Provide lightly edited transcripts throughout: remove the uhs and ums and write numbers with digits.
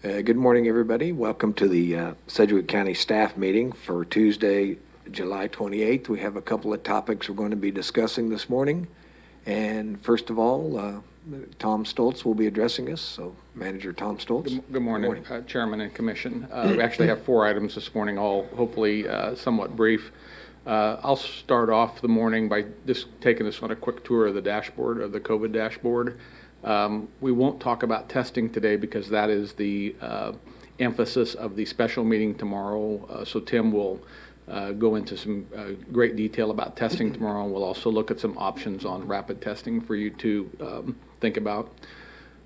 Good morning, everybody. Welcome to the Sedgwick County Staff Meeting for Tuesday, July 28th. We have a couple of topics we're going to be discussing this morning. And first of all, Tom Stoltz will be addressing us. So, Manager Tom Stoltz. Good morning. Chairman and Commission. We actually have 4 items this morning, all hopefully somewhat brief. I'll start off the morning by just taking us on a quick tour of the dashboard, of the COVID dashboard. We won't talk about testing today because that is the emphasis of the special meeting tomorrow. So Tim will go into some great detail about testing tomorrow, and we'll also look at some options on rapid testing for you to think about.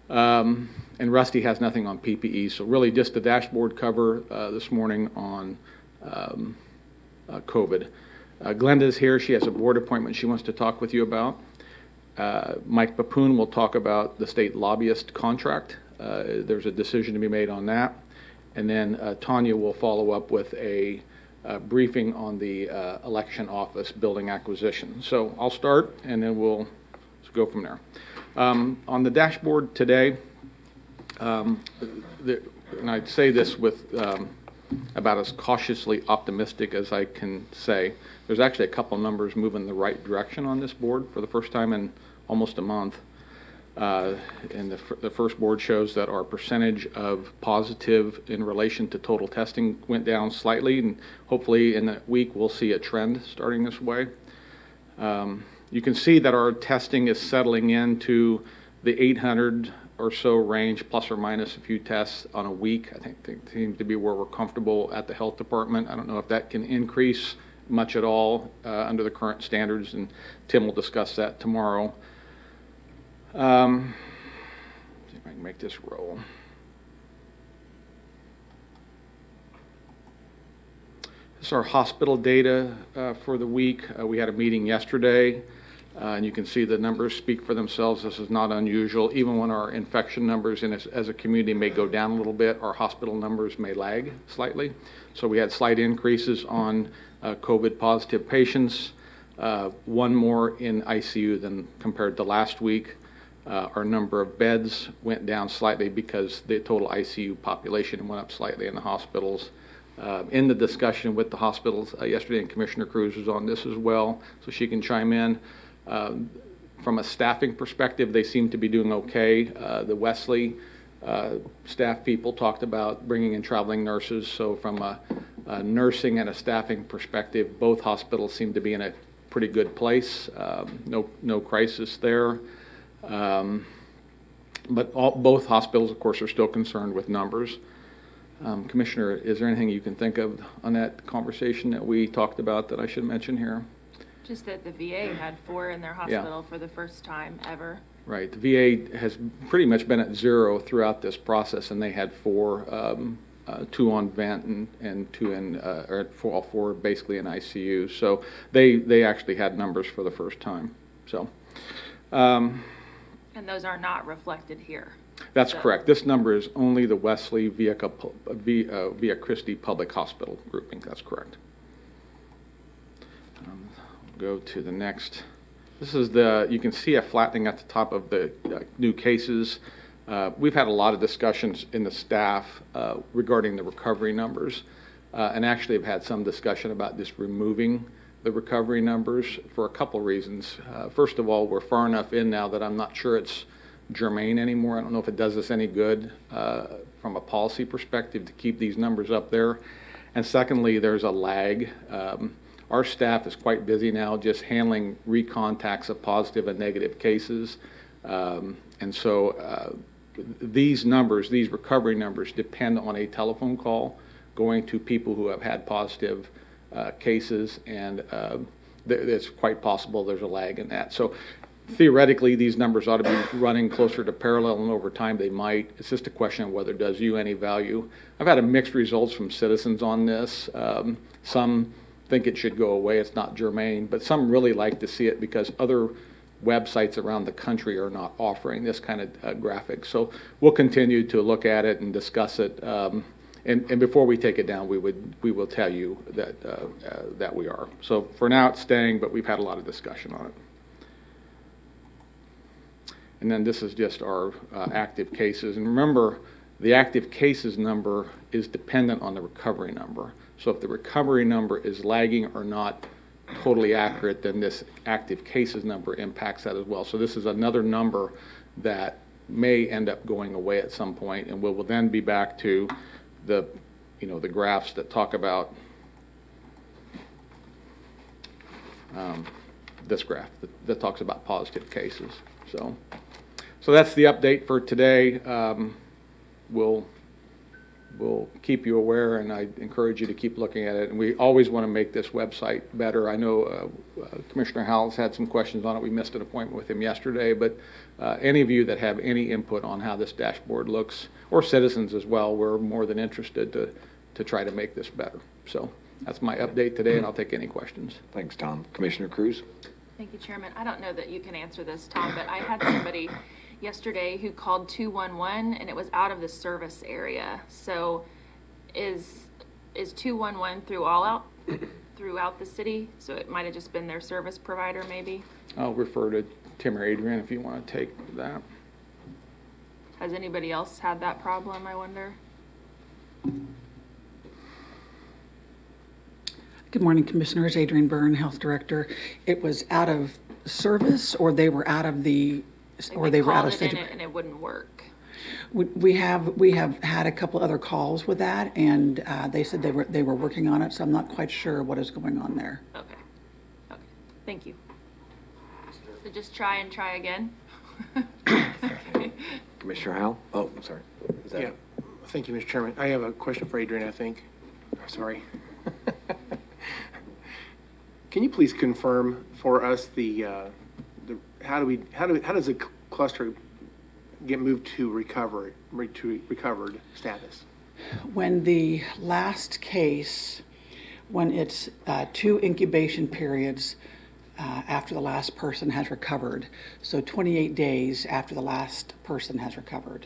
And Rusty has nothing on PPE, so really just the dashboard cover this morning on COVID. Glenda's here. She has a board appointment she wants to talk with you about. Mike Papoon will talk about the state lobbyist contract. There's a decision to be made on that. And then Tanya will follow up with a briefing on the election office building acquisition. So I'll start, and then we'll go from there. On the dashboard today, and I'd say this with about as cautiously optimistic as I can say. There's actually a couple numbers moving the right direction on this board for the first time in almost a month. And the first board shows that our percentage of positive in relation to total testing went down slightly, and hopefully in the week we'll see a trend starting this way. You can see that our testing is settling into the 800 or so range, plus or minus a few tests on a week. I think they seem to be where we're comfortable at the health department. I don't know if that can increase much at all under the current standards, and Tim will discuss that tomorrow. See if I can make this roll. This is our hospital data for the week. We had a meeting yesterday. And you can see the numbers speak for themselves. This is not unusual. Even when our infection numbers as a community may go down a little bit, our hospital numbers may lag slightly. So we had slight increases on COVID positive patients, one more in ICU than compared to last week. Our number of beds went down slightly because the total ICU population went up slightly in the hospitals. In the discussion with the hospitals yesterday, and Commissioner Cruz was on this as well, so she can chime in. From a staffing perspective, they seem to be doing okay. The Wesley staff people talked about bringing in traveling nurses. So from a nursing and a staffing perspective, both hospitals seem to be in a pretty good place. No crisis there. But both hospitals, of course, are still concerned with numbers. Commissioner, is there anything you can think of on that conversation that we talked about that I should mention here? Just that the VA had 4 in their hospital for the first time ever. Right. The VA has pretty much been at 0 throughout this process, and they had 4, 2 on vent and 2 in, or all 4 basically in ICU. So they actually had numbers for the first time. So. And those are not reflected here. That's correct. This number is only the Wesley Via Christi Public Hospital grouping. That's correct. Go to the next. This is you can see a flattening at the top of the new cases. We've had a lot of discussions in the staff regarding the recovery numbers, and actually have had some discussion about just removing the recovery numbers for a couple reasons. First of all, we're far enough in now that I'm not sure it's germane anymore. I don't know if it does us any good from a policy perspective to keep these numbers up there. And secondly, there's a lag. Our staff is quite busy now just handling recontacts of positive and negative cases. And so these numbers, these recovery numbers, depend on a telephone call going to people who have had positive cases, and it's quite possible there's a lag in that. So theoretically, these numbers ought to be running closer to parallel, and over time they might. It's just a question of whether it does you any value. I've had a mixed results from citizens on this. Some think it should go away, it's not germane, but some really like to see it because other websites around the country are not offering this kind of graphic. So we'll continue to look at it and discuss it, and before we take it down, we will tell you that we are. So for now it's staying, but we've had a lot of discussion on it. And then this is just our active cases, and remember The active cases number is dependent on the recovery number. So if the recovery number is lagging or not totally accurate, then this active cases number impacts that as well. So this is another number that may end up going away at some point, and we'll then be back to the, the graphs that talk about this graph that talks about positive cases. So that's the update for today. We'll keep you aware, and I encourage you to keep looking at it. And we always want to make this website better. I know Commissioner Howell's had some questions on it. We missed an appointment with him yesterday, but any of you that have any input on how this dashboard looks, or citizens as well, we're more than interested to try to make this better. So that's my update today, and I'll take any questions. Thanks, Tom. Commissioner Cruz? Thank you, Chairman. I don't know that you can answer this, Tom, but I had somebody yesterday who called 211 and it was out of the service area. So is 211 throughout the city? So it might have just been their service provider maybe? I'll refer to Tim or Adrian if you want to take that. Has anybody else had that problem, I wonder? Good morning, Commissioners. Adrian Byrne, Health Director. It was out of service, or they were out of the, or they were out of Sedgwick. Sedgwick? And it wouldn't work. We have had a couple other calls with that, and they said they were working on it. So I'm not quite sure what is going on there. Okay. Thank you. So just try again. Commissioner Howell? Oh, sorry. Is that Yeah, thank you, Mr. Chairman. I have a question for Adrian, I think. Sorry. Can you please confirm for us how does a cluster get moved to recovered status? When the last case, when it's 2 incubation periods after the last person has recovered, so 28 days after the last person has recovered.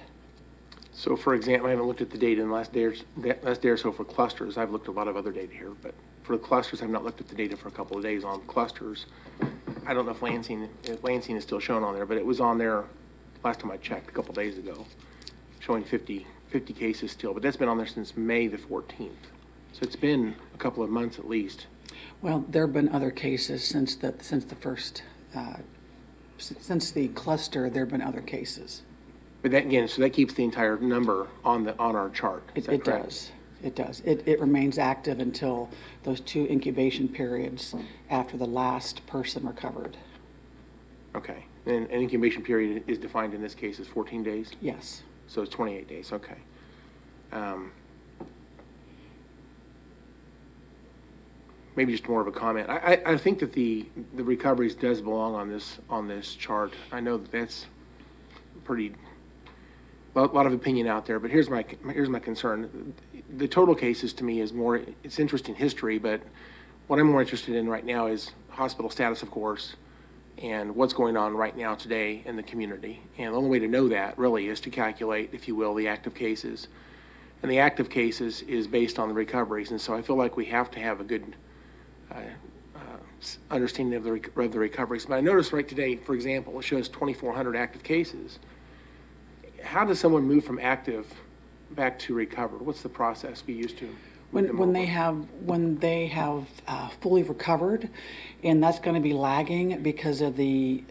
So, for example, I haven't looked at the data in the last day or so for clusters. I've looked at a lot of other data here, but for the clusters, I've not looked at the data for a couple of days on clusters. I don't know if Lansing is still shown on there, but it was on there last time I checked a couple of days ago, showing 50 cases still. But that's been on there since May the 14th. So it's been a couple of months at least. Well, there have been other cases since the cluster. There have been other cases. But that, again, so that keeps the entire number on our chart. Is that It correct? does. It does. It remains active until those 2 incubation periods after the last person recovered. Okay. And an incubation period is defined in this case as 14 days? Yes. So it's 28 days, okay. Maybe just more of a comment. I think that the recoveries does belong on this chart. I know that that's a lot of opinion out there, but here's my concern. The total cases to me is more, it's interesting history, but what I'm more interested in right now is hospital status, of course, and what's going on right now today in the community. And the only way to know that really is to calculate, if you will, the active cases. And the active cases is based on the recoveries. And so I feel like we have to have a good understanding of the recoveries. But I noticed right today, for example, it shows 2,400 active cases. How does someone move from active back to recovered? What's the process we used to? When they have fully recovered, and that's going to be lagging because of the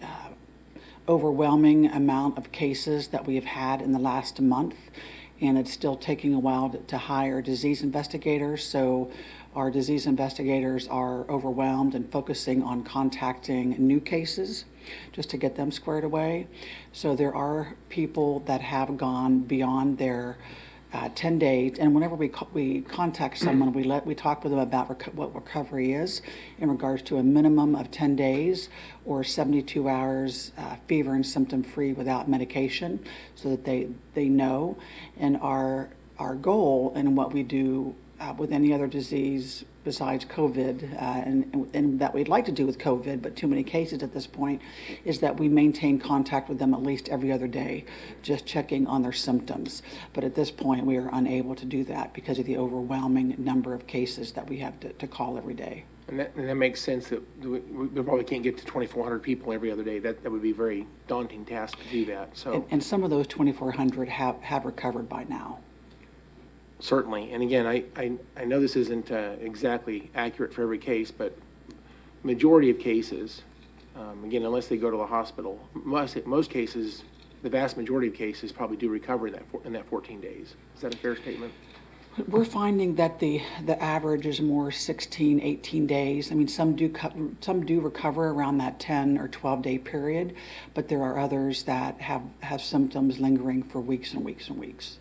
overwhelming amount of cases that we have had in the last month, and it's still taking a while to hire disease investigators. So our disease investigators are overwhelmed and focusing on contacting new cases just to get them squared away. So there are people that have gone beyond their 10 days, and whenever we contact someone, we talk with them about what recovery is in regards to a minimum of 10 days or 72 hours fever and symptom free without medication, so that they know. And our goal and what we do with any other disease besides COVID, and that we'd like to do with COVID, but too many cases at this point, is that we maintain contact with them at least every other day, just checking on their symptoms. But at this point, we are unable to do that because of the overwhelming number of cases that we have to call every day. And that makes sense that we probably can't get to 2,400 people every other day. That would be a very daunting task to do that, so. And some of those 2,400 have recovered by now. Certainly, and again, I know this isn't exactly accurate for every case, but majority of cases, again, unless they go to the hospital, most cases, the vast majority of cases probably do recover in that 14 days. Is that a fair statement? We're finding that the average is more 16, 18 days. I mean, some do recover around that 10 or 12-day period, but there are others that have symptoms lingering for weeks and weeks and weeks.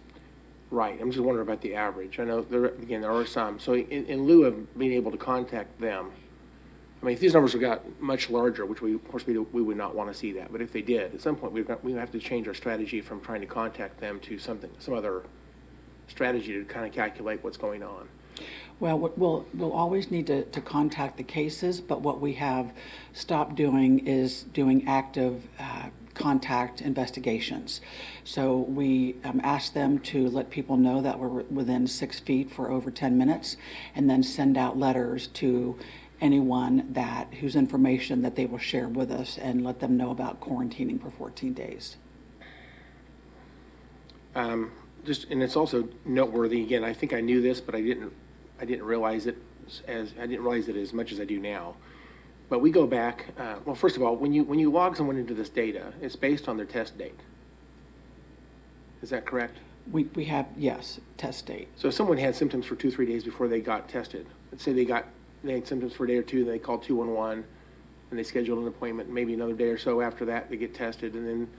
Right, I'm just wondering about the average. I know, there are some. So in lieu of being able to contact them, I mean, if these numbers got much larger, which of course we would not want to see that, but if they did, at some point we have to change our strategy from trying to contact them to some other strategy to kind of calculate what's going on. Well, we'll always need to contact the cases, but what we have stopped doing is doing active contact investigations. So we ask them to let people know that we're within 6 feet for over 10 minutes, and then send out letters to anyone whose information that they will share with us, and let them know about quarantining for 14 days. And it's also noteworthy. Again, I think I knew this, but I didn't realize it as much as I do now. But we go back. Well, first of all, when you log someone into this data, it's based on their test date. Is that correct? We have, yes, test date. So if someone had symptoms for 2-3 days before they got tested, let's say they had symptoms for a day or two, and they called 211, and they scheduled an appointment. Maybe another day or so after that, they get tested, and then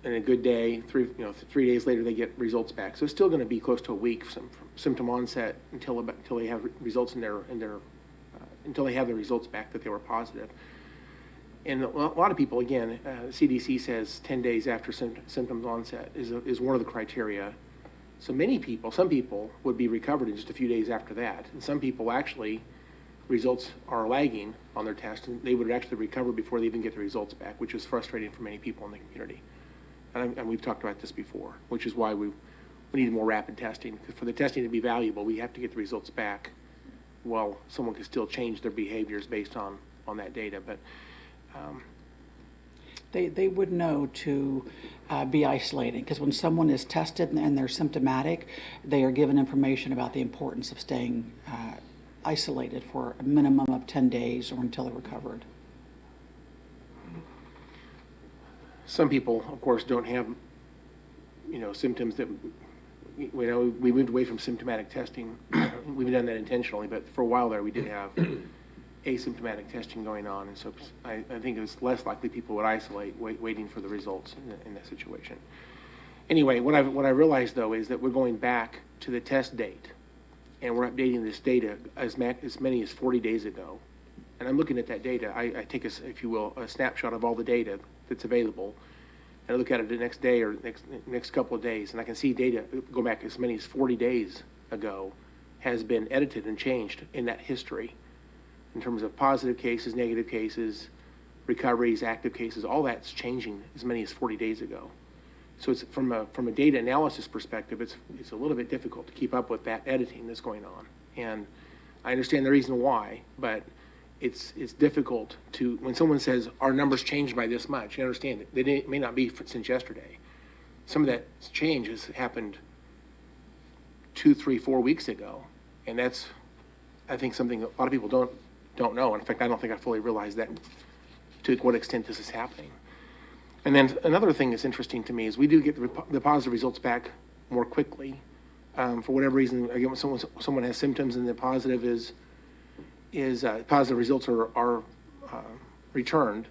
in a good day, 3 days later, they get results back. So it's still going to be close to a week from symptom onset until they have results until they have the results back that they were positive. And a lot of people, again, CDC says 10 days after symptoms onset is one of the criteria. So some people would be recovered in just a few days after that. And some people actually, results are lagging on their test, and they would actually recover before they even get the results back, which is frustrating for many people in the community. And we've talked about this before, which is why we need more rapid testing. Because for the testing to be valuable, we have to get the results back while someone can still change their behaviors based on that data. But They would know to be isolating, because when someone is tested and they're symptomatic, they are given information about the importance of staying isolated for a minimum of 10 days or until they're recovered. some people, of course, don't have, symptoms that, we moved away from symptomatic testing. We've done that intentionally, but for a while there, we did have asymptomatic testing going on, and so I think it was less likely people would isolate, waiting for the results in that situation. Anyway, what I realized, though, is that we're going back to the test date, and we're updating this data as many as 40 days ago. And I'm looking at that data. I take, if you will, a snapshot of all the data that's available, and I look at it the next day or next couple of days, and I can see data go back as many as 40 days ago has been edited and changed in that history in terms of positive cases, negative cases, recoveries, active cases. All that's changing as many as 40 days ago. So it's from a data analysis perspective, it's a little bit difficult to keep up with that editing that's going on. And I understand the reason why, but it's difficult to, when someone says our numbers changed by this much, you understand it may not be since yesterday. Some of that change has happened 2, 3, 4 weeks ago, and that's, I think, something that a lot of people don't know. In fact, I don't think I fully realize that to what extent this is happening. And then another thing that's interesting to me is we do get the positive results back more quickly. For whatever reason, again, when someone has symptoms and the positive positive results are returned,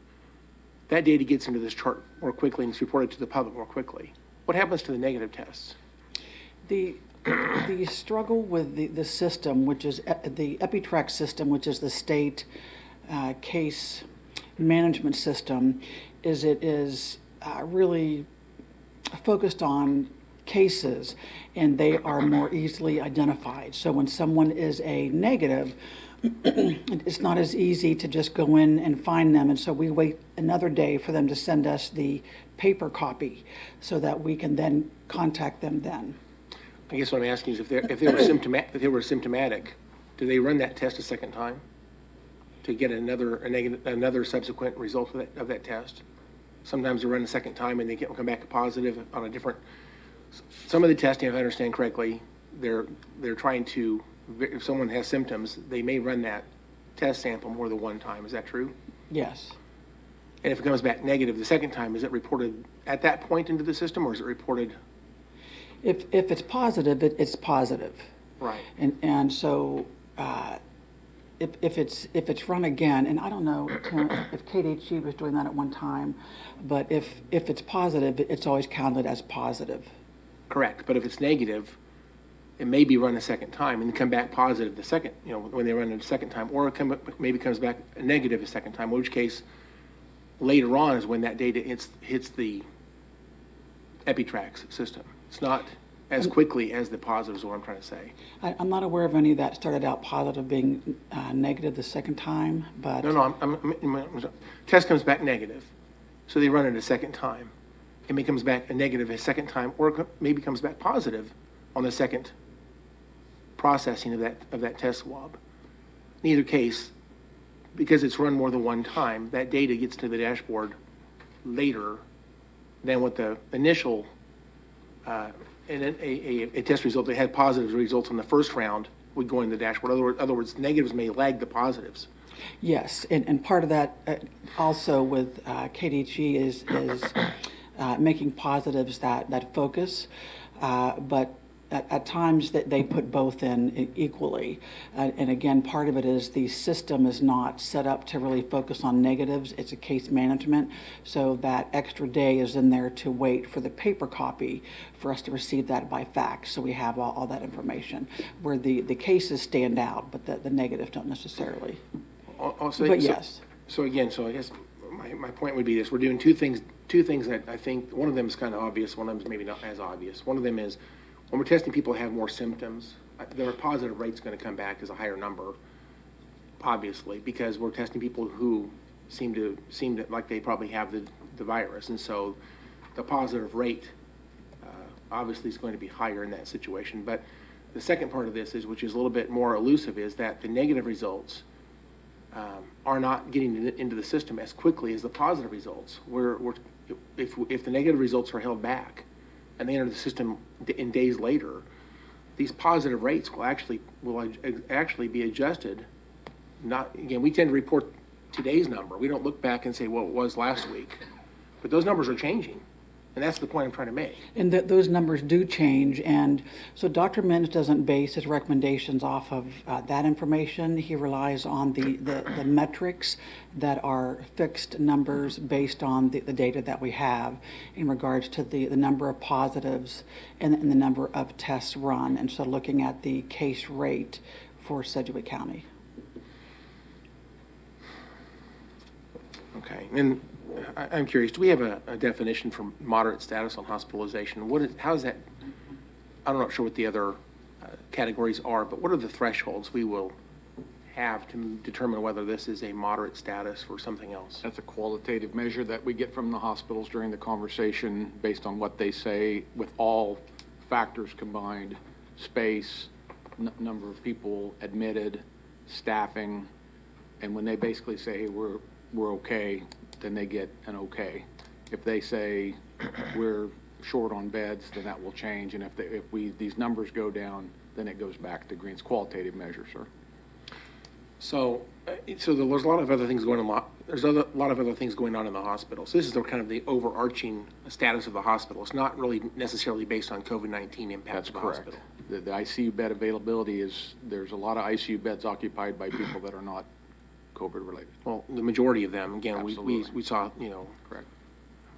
that data gets into this chart more quickly and it's reported to the public more quickly. What happens to the negative tests? The struggle with the system, which is the EpiTrack system, which is the state case management system, is it is really focused on cases, and they are more easily identified. So when someone is a negative, it's not as easy to just go in and find them, and so we wait another day for them to send us the paper copy so that we can then contact them then. I guess what I'm asking is if they were symptomatic, do they run that test a second time to get another subsequent result of that test? Sometimes they run a second time and they come back positive on a different. Some of the testing, if I understand correctly, they're trying to. If someone has symptoms, they may run that test sample more than one time. Is that true? Yes. And if it comes back negative the second time, is it reported at that point into the system, or is it reported? If it's positive, it's positive. Right. And so if it's run again, and I don't know if KDHE was doing that at one time, but if it's positive, it's always counted as positive. Correct. But if it's negative, it may be run a second time and come back positive the second, when they run it a second time, or maybe comes back negative a second time, in which case later on is when that data hits the EpiTrax system. It's not as quickly as the positives, is what I'm trying to say. I'm not aware of any that started out positive being negative the second time, but. No, test comes back negative, so they run it a second time. It may comes back a negative a second time, or maybe comes back positive on the second processing of that test swab. In either case, because it's run more than one time, that data gets to the dashboard later than what the initial and then a test result that had positive results on the first round would go in the dashboard. In other words, negatives may lag the positives. Yes, and part of that also with KDHE is making positives that focus, but at times that they put both in equally. And again, part of it is the system is not set up to really focus on negatives. It's a case management. So that extra day is in there to wait for the paper copy for us to receive that by fax. So we have all that information where the cases stand out, but the negatives don't necessarily. But yes. So I guess my point would be this: we're doing two things that I think one of them is kind of obvious, one of them is maybe not as obvious. One of them is when we're testing people who have more symptoms, their positive rate's going to come back as a higher number, obviously, because we're testing people who seem to like they probably have the virus, and so the positive rate obviously is going to be higher in that situation. But the second part of this is, which is a little bit more elusive, is that the negative results are not getting into the system as quickly as the positive results. If the negative results are held back and they enter the system in days later, these positive rates will actually be adjusted. We tend to report today's number. We don't look back and say, well, it was last week, but those numbers are changing. And that's the point I'm trying to make. And those numbers do change. And so Dr. Mintz doesn't base his recommendations off of that information. He relies on the metrics that are fixed numbers based on the data that we have in regards to the number of positives and the number of tests run. And so looking at the case rate for Sedgwick County. Okay. And I'm curious, do we have a definition for moderate status on hospitalization? How is that? I'm not sure what the other categories are, but what are the thresholds we will have to determine whether this is a moderate status or something else? That's a qualitative measure that we get from the hospitals during the conversation based on what they say with all factors combined: space, number of people admitted, staffing, and when they basically say, hey, we're okay, then they get an okay. If they say we're short on beds, then that will change. And if these numbers go down, then it goes back to Green's qualitative measure, sir. So there's a lot of other things going on. There's a lot of other things going on in the hospital. So this is kind of the overarching status of the hospital. It's not really necessarily based on COVID-19 impacts of the correct. hospital. The ICU bed availability there's a lot of ICU beds occupied by people that are not COVID related. Well, the majority of them, again, we saw, Correct.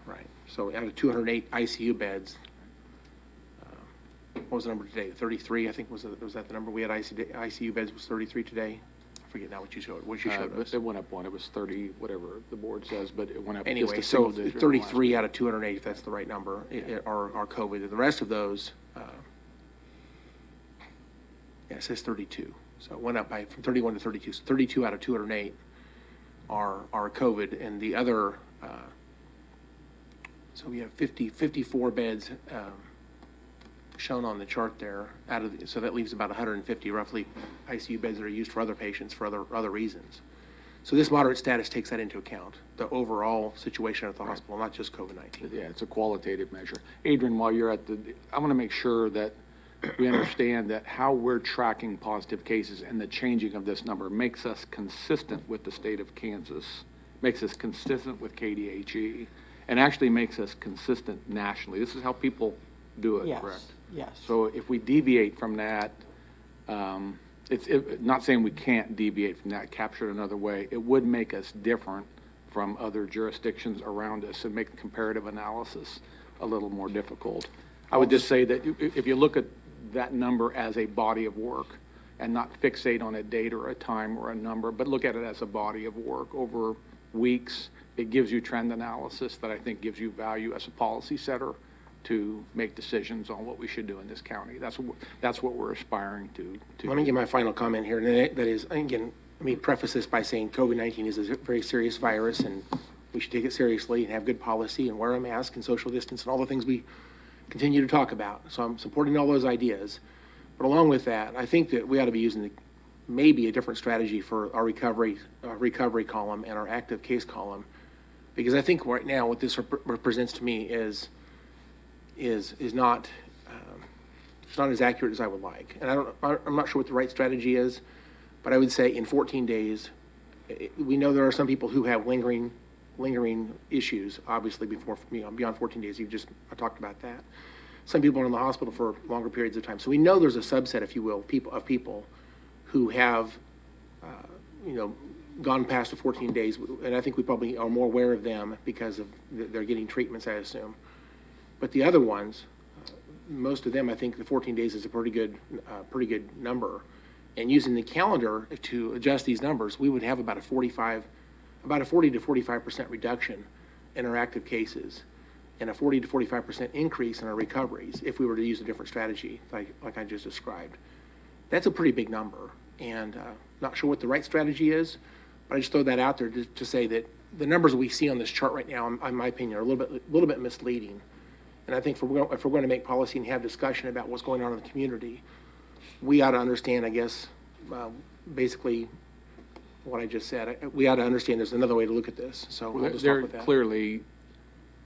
right. So out of 208 ICU beds, what was the number today? 33, I think was that the number we had ICU beds was 33 today? I forget now what you showed But us. it went up one. It was 30, whatever the board says, but it went up just Anyway, a so single digit. 33 out of 208, if that's the right number, are COVID. And the rest of those, it says 32. So it went up from 31 to 32. So 32 out of 208 are COVID, and the other, so we have 54 beds shown on the chart there. So that leaves about 150 roughly ICU beds that are used for other patients for other reasons. So this moderate status takes that into account, the overall situation at the hospital, not just COVID-19. Yeah, it's a qualitative measure. Adrian, while you're I want to make sure that we understand that how we're tracking positive cases and the changing of this number makes us consistent with the state of Kansas, makes us consistent with KDHE, and actually makes us consistent nationally. This is how people do it, Yes, correct? yes. So if we deviate from that, not saying we can't deviate from that, capture it another way, it would make us different from other jurisdictions around us and make comparative analysis a little more difficult. I would just say that if you look at that number as a body of work and not fixate on a date or a time or a number, but look at it as a body of work over weeks, it gives you trend analysis that I think gives you value as a policy setter to make decisions on what we should do in this county. That's what we're aspiring to. Let me give my final comment here, and that is, again, let me preface this by saying COVID-19 is a very serious virus, and we should take it seriously and have good policy and wear a mask and social distance and all the things we continue to talk about. So I'm supporting all those ideas. But along with that, I think that we ought to be using maybe a different strategy for our recovery column and our active case column, because I think right now what this represents to me is not it's not as accurate as I would like. And I'm not sure what the right strategy is, but I would say in 14 days, we know there are some people who have lingering issues, obviously beyond 14 days. I talked about that. Some people are in the hospital for longer periods of time. So we know there's a subset, if you will, of people who have, gone past the 14 days. And I think we probably are more aware of them because they're getting treatments, I assume. But the other ones, most of them, I think the 14 days is a pretty good number. And using the calendar to adjust these numbers, we would have about a 40 to 45% reduction in our active cases and a 40 to 45% increase in our recoveries if we were to use a different strategy like I just described. That's a pretty big number, and not sure what the right strategy is, but I just throw that out there to say that the numbers we see on this chart right now, in my opinion, are a little bit misleading. And I think if we're going to make policy and have discussion about what's going on in the community, we ought to understand, I guess, basically what I just said. We ought to understand there's another way to look at this. So we'll just talk with that. Clearly,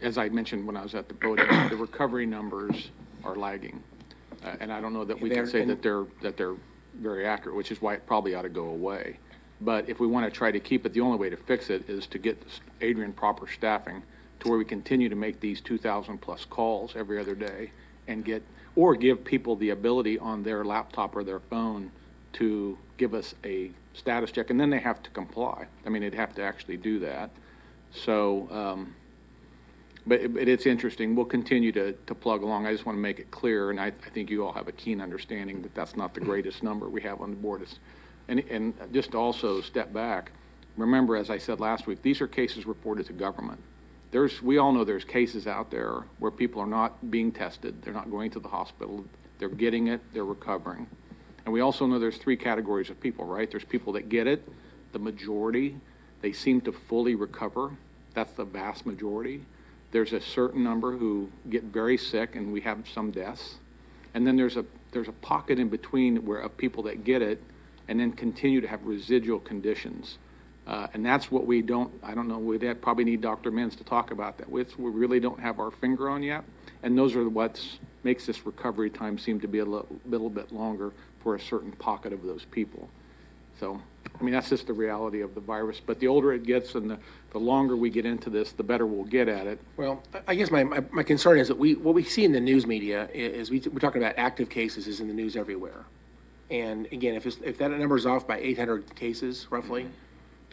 as I mentioned when I was at the podium, the recovery numbers are lagging. And I don't know that we can say that they're very accurate, which is why it probably ought to go away. But if we want to try to keep it, the only way to fix it is to get Adrian proper staffing to where we continue to make these 2,000 plus calls every other day and give people the ability on their laptop or their phone to give us a status check, and then they have to comply. I mean, they'd have to actually do that. So, but it's interesting. We'll continue to plug along. I just want to make it clear, and I think you all have a keen understanding that that's not the greatest number we have on the board. And just to also step back, remember, as I said last week, these are cases reported to government. We all know there's cases out there where people are not being tested. They're not going to the hospital. They're getting it. They're recovering. And we also know there's three categories of people, right? There's people that get it, the majority. They seem to fully recover. That's the vast majority. There's a certain number who get very sick, and we have some deaths. And then there's a pocket in between of people that get it and then continue to have residual conditions. And that's what I don't know, we'd probably need Dr. Mintz to talk about that. We really don't have our finger on yet. And those are what makes this recovery time seem to be a little bit longer for a certain pocket of those people. So, I mean, that's just the reality of the virus. But the older it gets and the longer we get into this, the better we'll get at it. Well, I guess my concern is that what we see in the news media is we're talking about active cases is in the news everywhere. And again, if that number is off by 800 cases, roughly,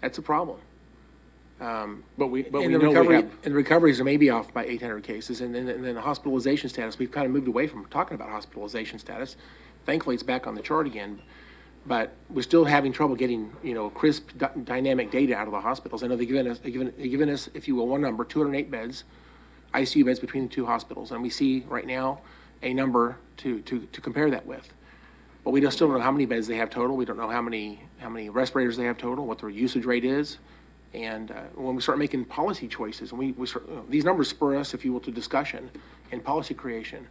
that's a problem. But we know And the recoveries are maybe off by 800 cases, and then the hospitalization status, we've kind of moved away from talking about hospitalization status. Thankfully, it's back on the chart again. But we're still having trouble getting, crisp dynamic data out of the hospitals. I know they've given us, if you will, one number, 208 beds, ICU beds between the two hospitals. And we see right now a number to compare that with. But we still don't know how many beds they have total. We don't know how many respirators they have total, what their usage rate is. And when we start making policy choices, and these numbers spur us, if you will, to discussion and policy creation.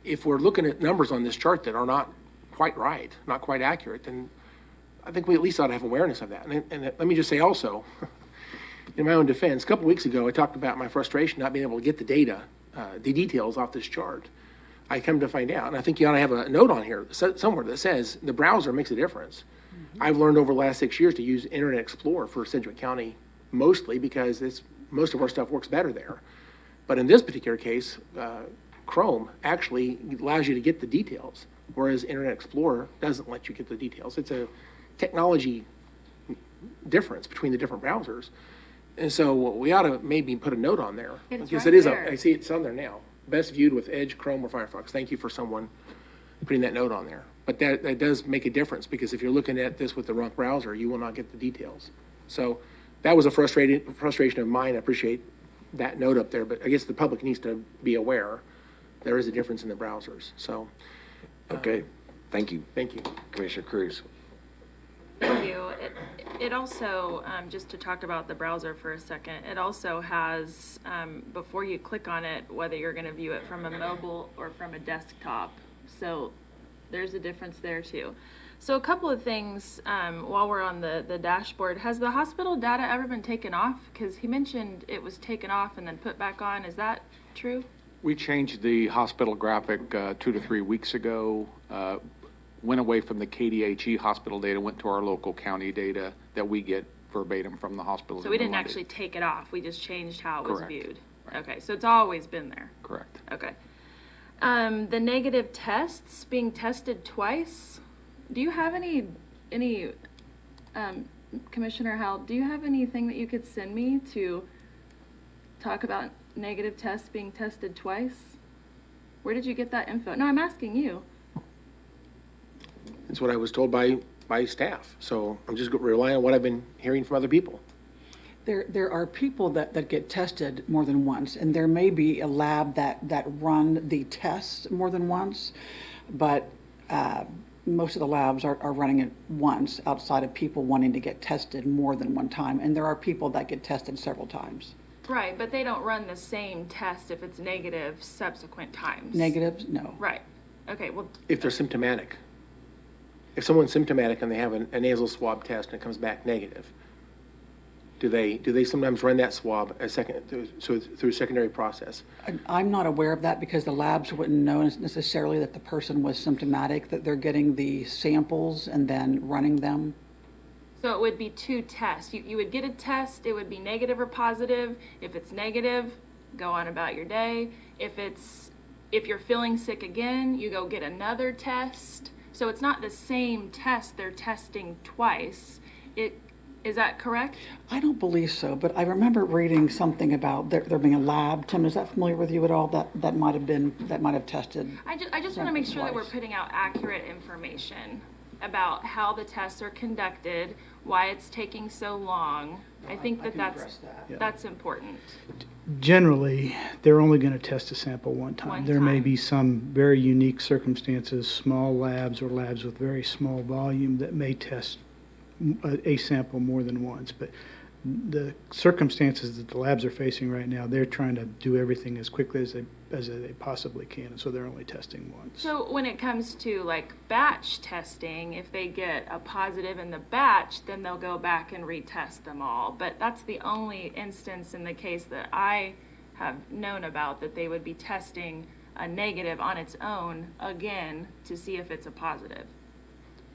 If we're looking at numbers on this chart that are not quite right, not quite accurate, then I think we at least ought to have awareness of that. And let me just say also, in my own defense, a couple weeks ago, I talked about my frustration not being able to get the data, the details off this chart. I come to find out, and I think you ought to have a note on here somewhere that says the browser makes a difference. Mm-hmm. I've learned over the last 6 years to use Internet Explorer for Sedgwick County mostly because most of our stuff works better there. But in this particular case, Chrome actually allows you to get the details, whereas Internet Explorer doesn't let you get the details. It's a technology difference between the different browsers. And so we ought to maybe put a note on there. It's because right it is there. I see it's on there now. Best viewed with Edge, Chrome, or Firefox. Thank you for someone putting that note on there. But that does make a difference, because if you're looking at this with the wrong browser, you will not get the details. So that was a frustration of mine. I appreciate that note up there, but I guess the public needs to be aware there is a difference in the browsers. So, Okay, thank you, thank you. Commissioner Cruz. Thank you. It also, just to talk about the browser for a second, it also has, before you click on it, whether you're going to view it from a mobile or from a desktop. So there's a difference there too. So a couple of things while we're on the dashboard. Has the hospital data ever been taken off? Because he mentioned it was taken off and then put back on. Is that true? We changed the hospital graphic 2 to 3 weeks ago, went away from the KDHE hospital data, went to our local county data that we get verbatim from the hospitals. So we in didn't New London. actually take it off. We just changed how it was Correct. viewed. Right. Okay, so it's always been there. Correct. Okay. The negative tests, being tested twice. Do you have any Commissioner Howell, do you have anything that you could send me to talk about negative tests being tested twice? Where did you get that info? No, I'm asking you. It's what I was told by staff. So I'm just relying on what I've been hearing from other people. There are people that get tested more than once, and there may be a lab that run the tests more than once, but most of the labs are running it once outside of people wanting to get tested more than one time, and there are people that get tested several times. Right, but they don't run the same test if it's negative subsequent times. Negatives, no. Right. Okay, well, If they're symptomatic. If someone's symptomatic and they have a nasal swab test and it comes back negative, do they sometimes run that swab through a secondary process? I'm not aware of that because the labs wouldn't know necessarily that the person was symptomatic, that they're getting the samples and then running them. so it would be two tests. You would get a test, it would be negative or positive. If it's negative, go on about your day. If you're feeling sick again, you go get another test. So it's not the same test they're testing twice. Is that correct? I don't believe so, but I remember reading something about there being a lab. Tim, is that familiar with you at all? That might have tested. I just want to make sure that we're twice. putting out accurate information about how the tests are conducted, why it's taking so long. I think can that's address that. that's important. Generally, they're only going to test a sample one time. One There may time. be some very unique circumstances, small labs or labs with very small volume that may test a sample more than once. But the circumstances that the labs are facing right now, they're trying to do everything as quickly as they possibly can, and so they're only testing once. So when it comes to like batch testing, if they get a positive in the batch, then they'll go back and retest them all. But that's the only instance in the case that I have known about that they would be testing a negative on its own again to see if it's a positive.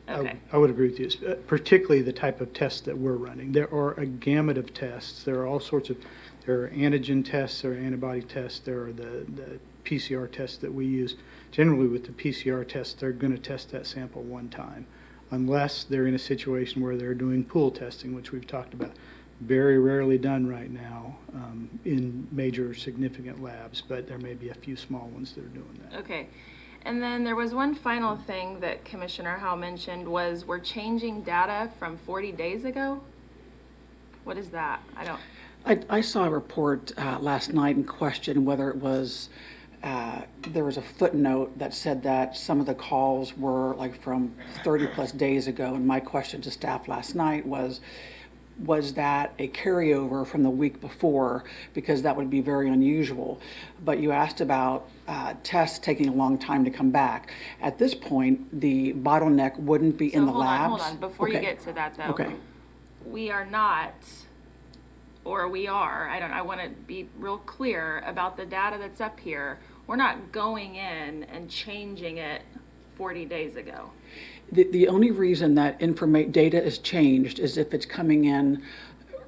Okay. I would agree with you, particularly the type of tests that we're running. There are a gamut of tests. There are all sorts of, there are antigen tests, there are antibody tests, there are the PCR tests that we use. Generally with the PCR tests, they're going to test that sample one time, unless they're in a situation where they're doing pool testing, which we've talked about. Very rarely done right now in major significant labs, but there may be a few small ones that are doing that. Okay. And then there was one final thing that Commissioner Howe mentioned was we're changing data from 40 days ago. What is that? I saw a report last night and questioned whether it was, there was a footnote that said that some of the calls were like from 30-plus days ago. And my question to staff last night was that a carryover from the week before? Because that would be very unusual. But you asked about tests taking a long time to come back. At this point, the bottleneck wouldn't be in the labs. Hold on. Before you Okay. get to that, though. Okay. We are not, or we are, I want to be real clear about the data that's up here. We're not going in and changing it 40 days ago. The only reason that data is changed is if it's coming in,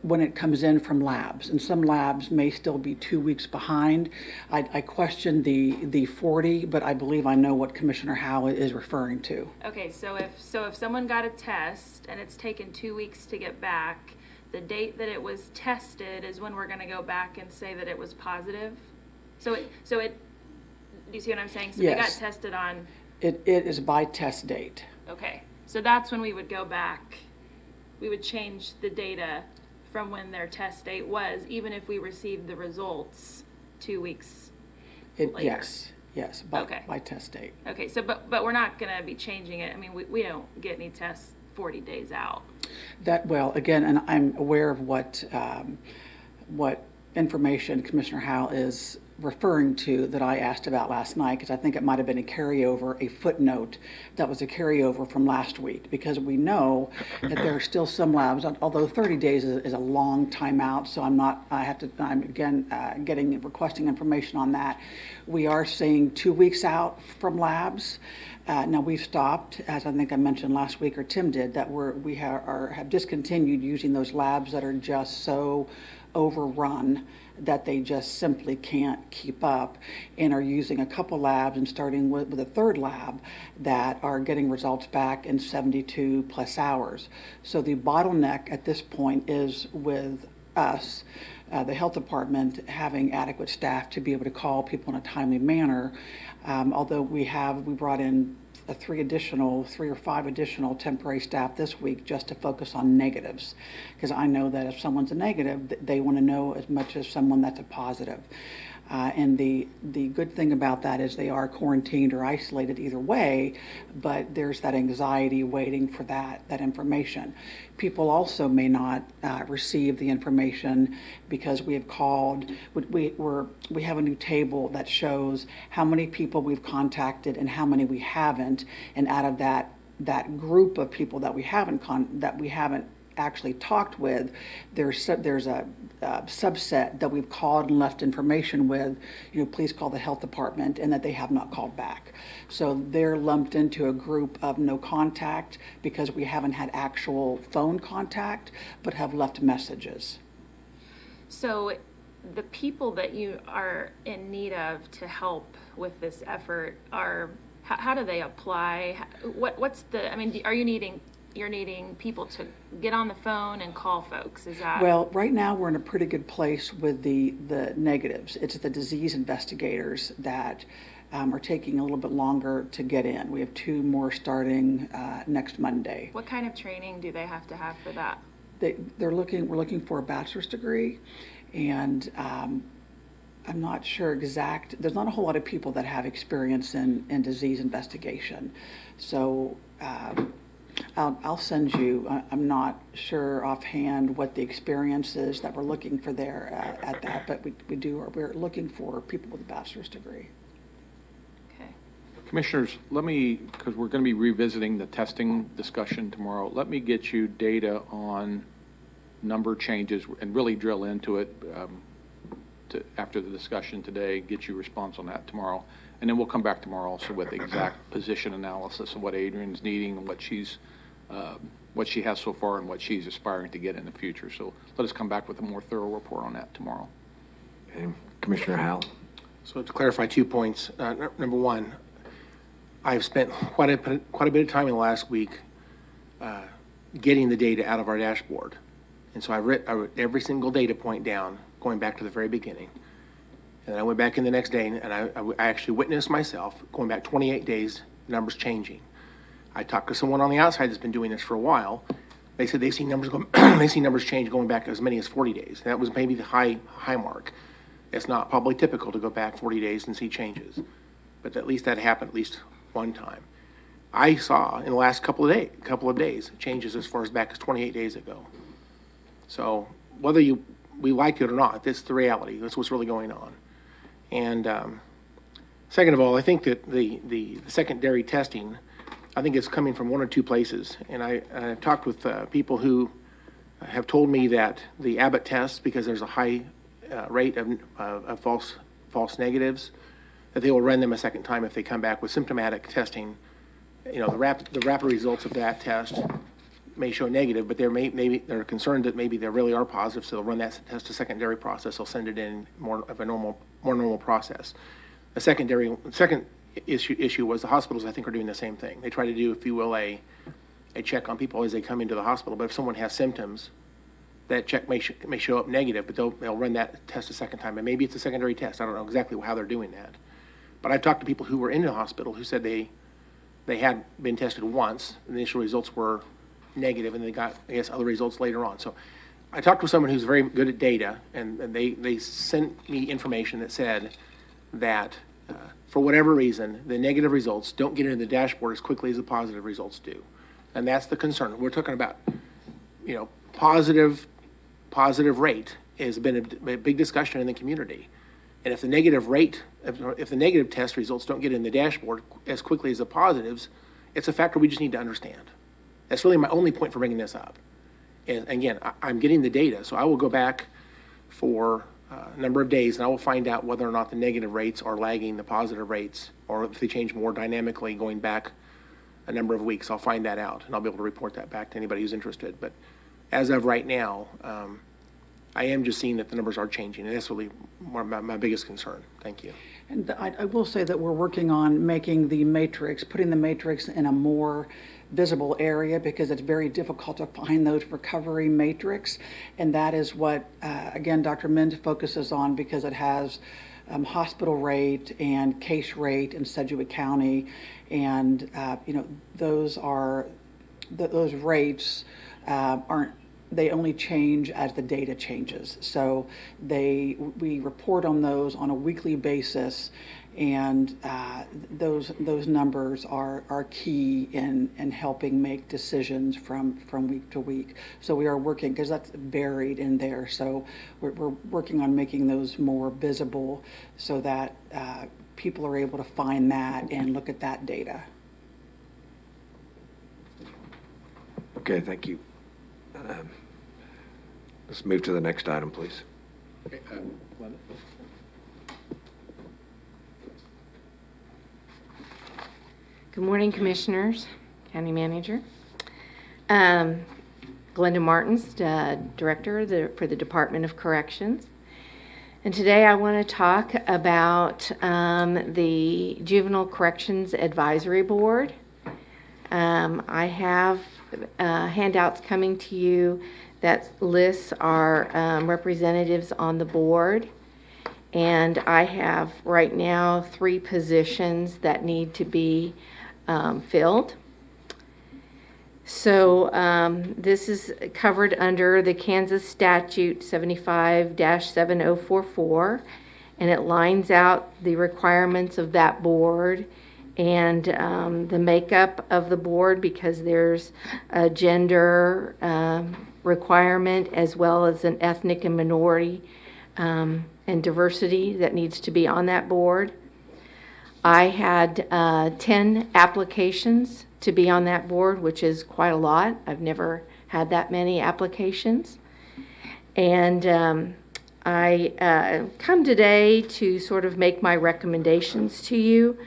when it comes in from labs. And some labs may still be 2 weeks behind. I question the 40, but I believe I know what Commissioner Howe is referring to. Okay, so if someone got a test and it's taken 2 weeks to get back, the date that it was tested is when we're going to go back and say that it was positive? Do you see what I'm saying? So they got Yes. tested on, It is by test date. okay, so that's when we would go back. We would change the data from when their test date was, even if we received the results 2 weeks later. Yes, Okay. by test date. Okay, so, but we're not gonna be changing it. I mean, we don't get any tests 40 days out. Well, again, and I'm aware of what information Commissioner Howe is referring to that I asked about last night, because I think it might have been a carryover, a footnote that was a carryover from last week, because we know that there are still some labs, although 30 days is a long time out, so I'm again requesting information on that. We are seeing 2 weeks out from labs. Now, we've stopped, as I think I mentioned last week, or Tim did, that we have discontinued using those labs that are just so overrun that they just simply can't keep up, and are using a couple labs and starting with a third lab that are getting results back in 72 plus hours. So the bottleneck at this point is with us, the health department, having adequate staff to be able to call people in a timely manner. Although we brought in 3 or 5 additional temporary staff this week just to focus on negatives, because I know that if someone's a negative, they want to know as much as someone that's a positive. And the good thing about that is they are quarantined or isolated either way, but there's that anxiety waiting for that information. People also may not receive the information because we have called, we have a new table that shows how many people we've contacted and how many we haven't, and out of that group of people that we haven't actually talked with, there's a subset that we've called and left information with, please call the health department, and that they have not called back. So they're lumped into a group of no contact because we haven't had actual phone contact, but have left messages. So the people that you are in need of to help with this effort how do they apply? Are you needing people to get on the phone and call folks? Is that? Well, right now, we're in a pretty good place with the negatives. It's the disease investigators that are taking a little bit longer to get in. We have 2 more starting next Monday. What kind of training do they have to have for that? We're looking for a bachelor's degree, and I'm not sure there's not a whole lot of people that have experience in disease investigation. So I'll send you, I'm not sure offhand what the experience is that we're looking for there at that, but we're looking for people with a bachelor's degree. Okay. Commissioners, because we're going to be revisiting the testing discussion tomorrow, let me get you data on number changes and really drill into it after the discussion today, get you a response on that tomorrow. And then we'll come back tomorrow also with exact position analysis of what Adrian's needing and what she has so far and what she's aspiring to get in the future. So let us come back with a more thorough report on that tomorrow. Okay. Commissioner Howell? So to clarify 2 points, number one, I've spent quite a bit of time in the last week getting the data out of our dashboard. And so I wrote every single data point down, going back to the very beginning. And then I went back in the next day, and I actually witnessed myself, going back 28 days, numbers changing. I talked to someone on the outside that's been doing this for a while. They said they've seen numbers they see numbers change going back as many as 40 days. That was maybe the high mark. It's not probably typical to go back 40 days and see changes, but at least that happened at least one time. I saw in the last couple of days changes as far as back as 28 days ago. So whether we like it or not, that's the reality. That's what's really going on. And second of all, I think that the secondary testing, I think it's coming from one or two places. And I've talked with people who have told me that the Abbott test, because there's a high rate of false negatives, that they will run them a second time if they come back with symptomatic testing. You know, the rapid results of that test may show negative, but they're concerned that maybe they really are positive, so they'll run that test a secondary process. They'll send it in more of a more normal process. The second issue was the hospitals, I think, are doing the same thing. They try to do, if you will, a check on people as they come into the hospital. But if someone has symptoms, that check may show up negative, but they'll run that test a second time. And maybe it's a secondary test. I don't know exactly how they're doing that. But I've talked to people who were in the hospital who said they had been tested once, and the initial results were negative, and they got, I guess, other results later on. So I talked with someone who's very good at data, and they sent me information that said that for whatever reason, the negative results don't get into the dashboard as quickly as the positive results do. And that's the concern. We're talking about, you know, positive rate has been a big discussion in the community. And if the negative test results don't get in the dashboard as quickly as the positives, it's a factor we just need to understand. That's really my only point for bringing this up. And again, I'm getting the data, so I will go back for a number of days, and I will find out whether or not the negative rates are lagging the positive rates, or if they change more dynamically going back a number of weeks. I'll find that out, and I'll be able to report that back to anybody who's interested. But as of right now, I am just seeing that the numbers are changing, and that's really my biggest concern. Thank you. And I will say that we're working on making the matrix, putting the matrix in a more visible area, because it's very difficult to find those recovery matrix. And that is what, again, Dr. Mind focuses on, because it has hospital rate and case rate in Sedgwick County. And, you know, those rates they only change as the data changes. So we report on those on a weekly basis, and those numbers are key in helping make decisions from week to week. So we are working, because that's buried in there. So we're working on making those more visible, so that people are able to find that and look at that data. Okay, thank you. Let's move to the next item, please. Okay, Good morning, Commissioners, County Manager. Glenda Martins, Director for the Department of Corrections. And today I want to talk about the Juvenile Corrections Advisory Board. I have handouts coming to you that lists our representatives on the board. And I have right now 3 positions that need to be filled. So this is covered under the Kansas Statute 75-7044, and it lines out the requirements of that board and the makeup of the board, because there's a gender requirement as well as an ethnic and minority and diversity that needs to be on that board. I had 10 applications to be on that board, which is quite a lot. I've never had that many applications. And I come today to sort of make my recommendations to you.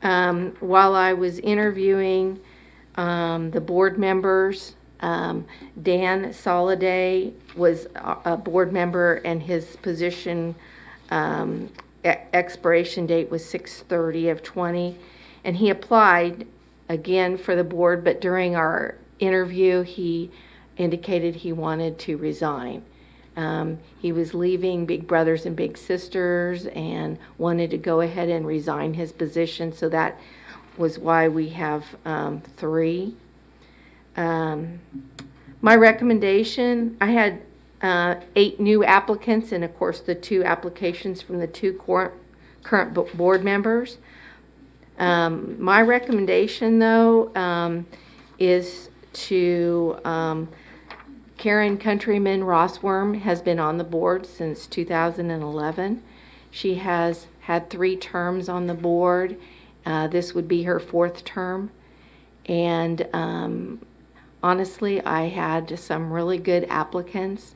While I was interviewing the board members, Dan Soliday was a board member, and his position expiration date was 6/30/20, and he applied again for the board, but during our interview he indicated he wanted to resign. He was leaving Big Brothers and Big Sisters and wanted to go ahead and resign his position, so that was why we have 3. My recommendation, I had 8 new applicants, and of course the 2 applications from the 2 current board members. My recommendation, though, is to Karen Countryman Rossworm has been on the board since 2011. She has had 3 terms on the board. This would be her 4th term. And honestly, I had some really good applicants.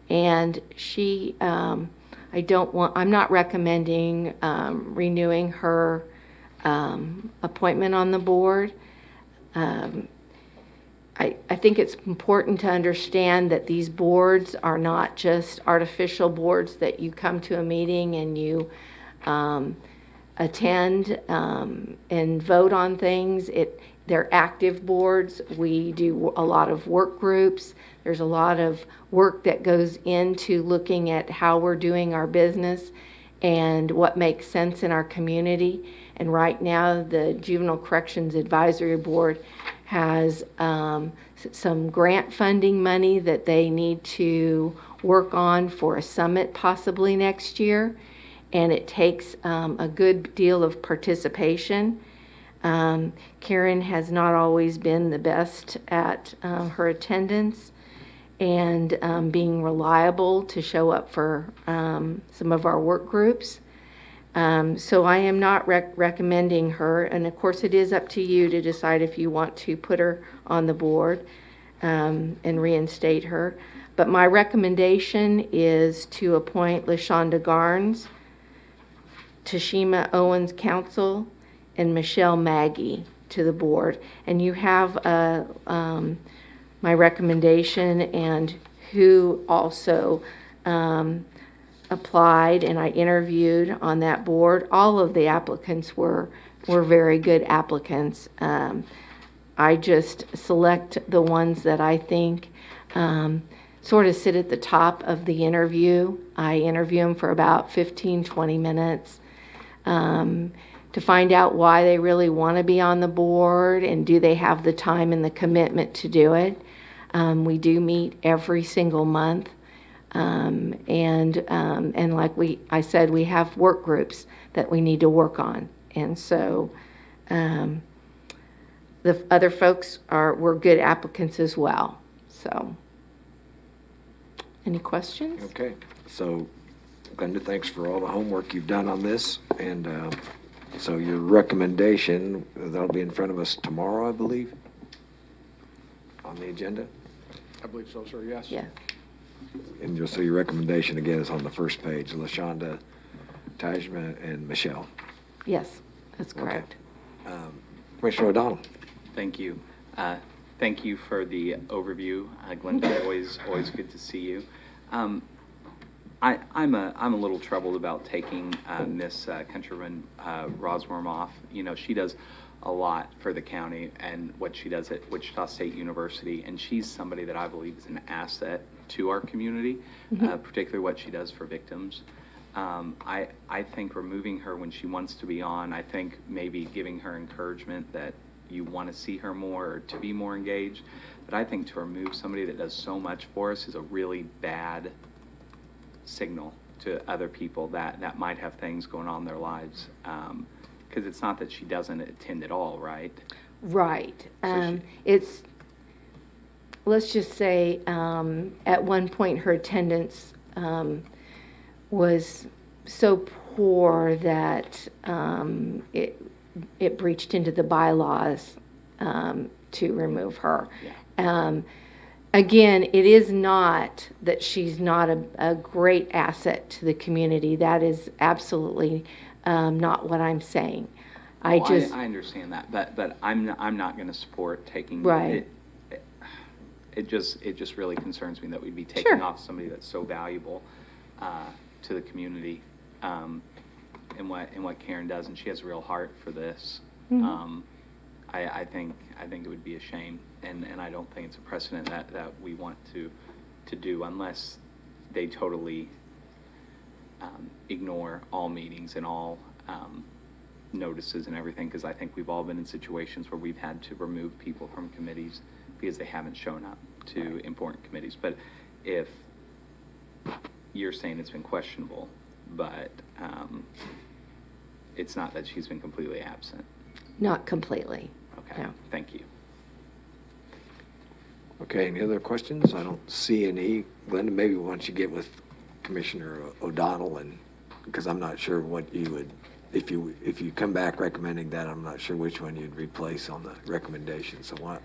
And I'm not recommending renewing her appointment on the board. I think it's important to understand that these boards are not just artificial boards that you come to a meeting and you attend and vote on things. They're active boards. We do a lot of work groups. There's a lot of work that goes into looking at how we're doing our business and what makes sense in our community. And right now, the Juvenile Corrections Advisory Board has some grant funding money that they need to work on for a summit possibly next year. And it takes a good deal of participation. Karen has not always been the best at her attendance and being reliable to show up for some of our work groups. So I am not recommending her, and of course it is up to you to decide if you want to put her on the board and reinstate her. But my recommendation is to appoint LaShonda Garnes, Tashima Owens Council, and Michelle Maggie to the board. And you have my recommendation and who also applied, and I interviewed on that board. All of the applicants were very good applicants. I just select the ones that I think sort of sit at the top of the interview. I interview them for about 15-20 minutes to find out why they really want to be on the board and do they have the time and the commitment to do it. We do meet every single month. And like I said, we have work groups that we need to work on. And so the other folks were good applicants as well. So, any questions? Okay, so Glenda, thanks for all the homework you've done on this. And so your recommendation, that'll be in front of us tomorrow, I believe, on the agenda? I believe so, sir, yes. Yeah. And just so your recommendation again is on the first page, LaShonda, Tajma, and Michelle. Yes, that's correct. Commissioner O'Donnell. Thank you. Thank you for the overview, Glenda. Always good to see you. I'm a little troubled about taking Miss Countryman Rosworm off. You know, she does a lot for the county and what she does at Wichita State University, and she's somebody that I believe is an asset to our community, particularly what she does for victims. I think removing her when she wants to be on, I think maybe giving her encouragement that you want to see her more or to be more engaged, but I think to remove somebody that does so much for us is a really bad signal to other people that might have things going on in their lives. Because it's not that she doesn't attend at all, right? Right. So Let's just say at one point her attendance was so poor that it breached into the bylaws to remove her. Yeah. Again, it is not that she's not a great asset to the community. That is absolutely not what I'm saying. I understand that, but I'm not going to support taking Right. It just really concerns me that we'd be taking Sure. off somebody that's so valuable to the community, and what Karen does, and she has a real heart for this. I think it would be a shame, and I don't think it's a precedent that we want to do unless they totally ignore all meetings and all notices and everything, because I think we've all been in situations where we've had to remove people from committees because they haven't shown up to important committees. But if you're saying it's been questionable, but it's not that she's been completely absent. Not completely. Okay, No. thank you. Okay, any other questions? I don't see any. Glenda, maybe once you get with Commissioner O'Donnell, and, because I'm not sure what you would, if you come back recommending that, I'm not sure which one you'd replace on the recommendation. So why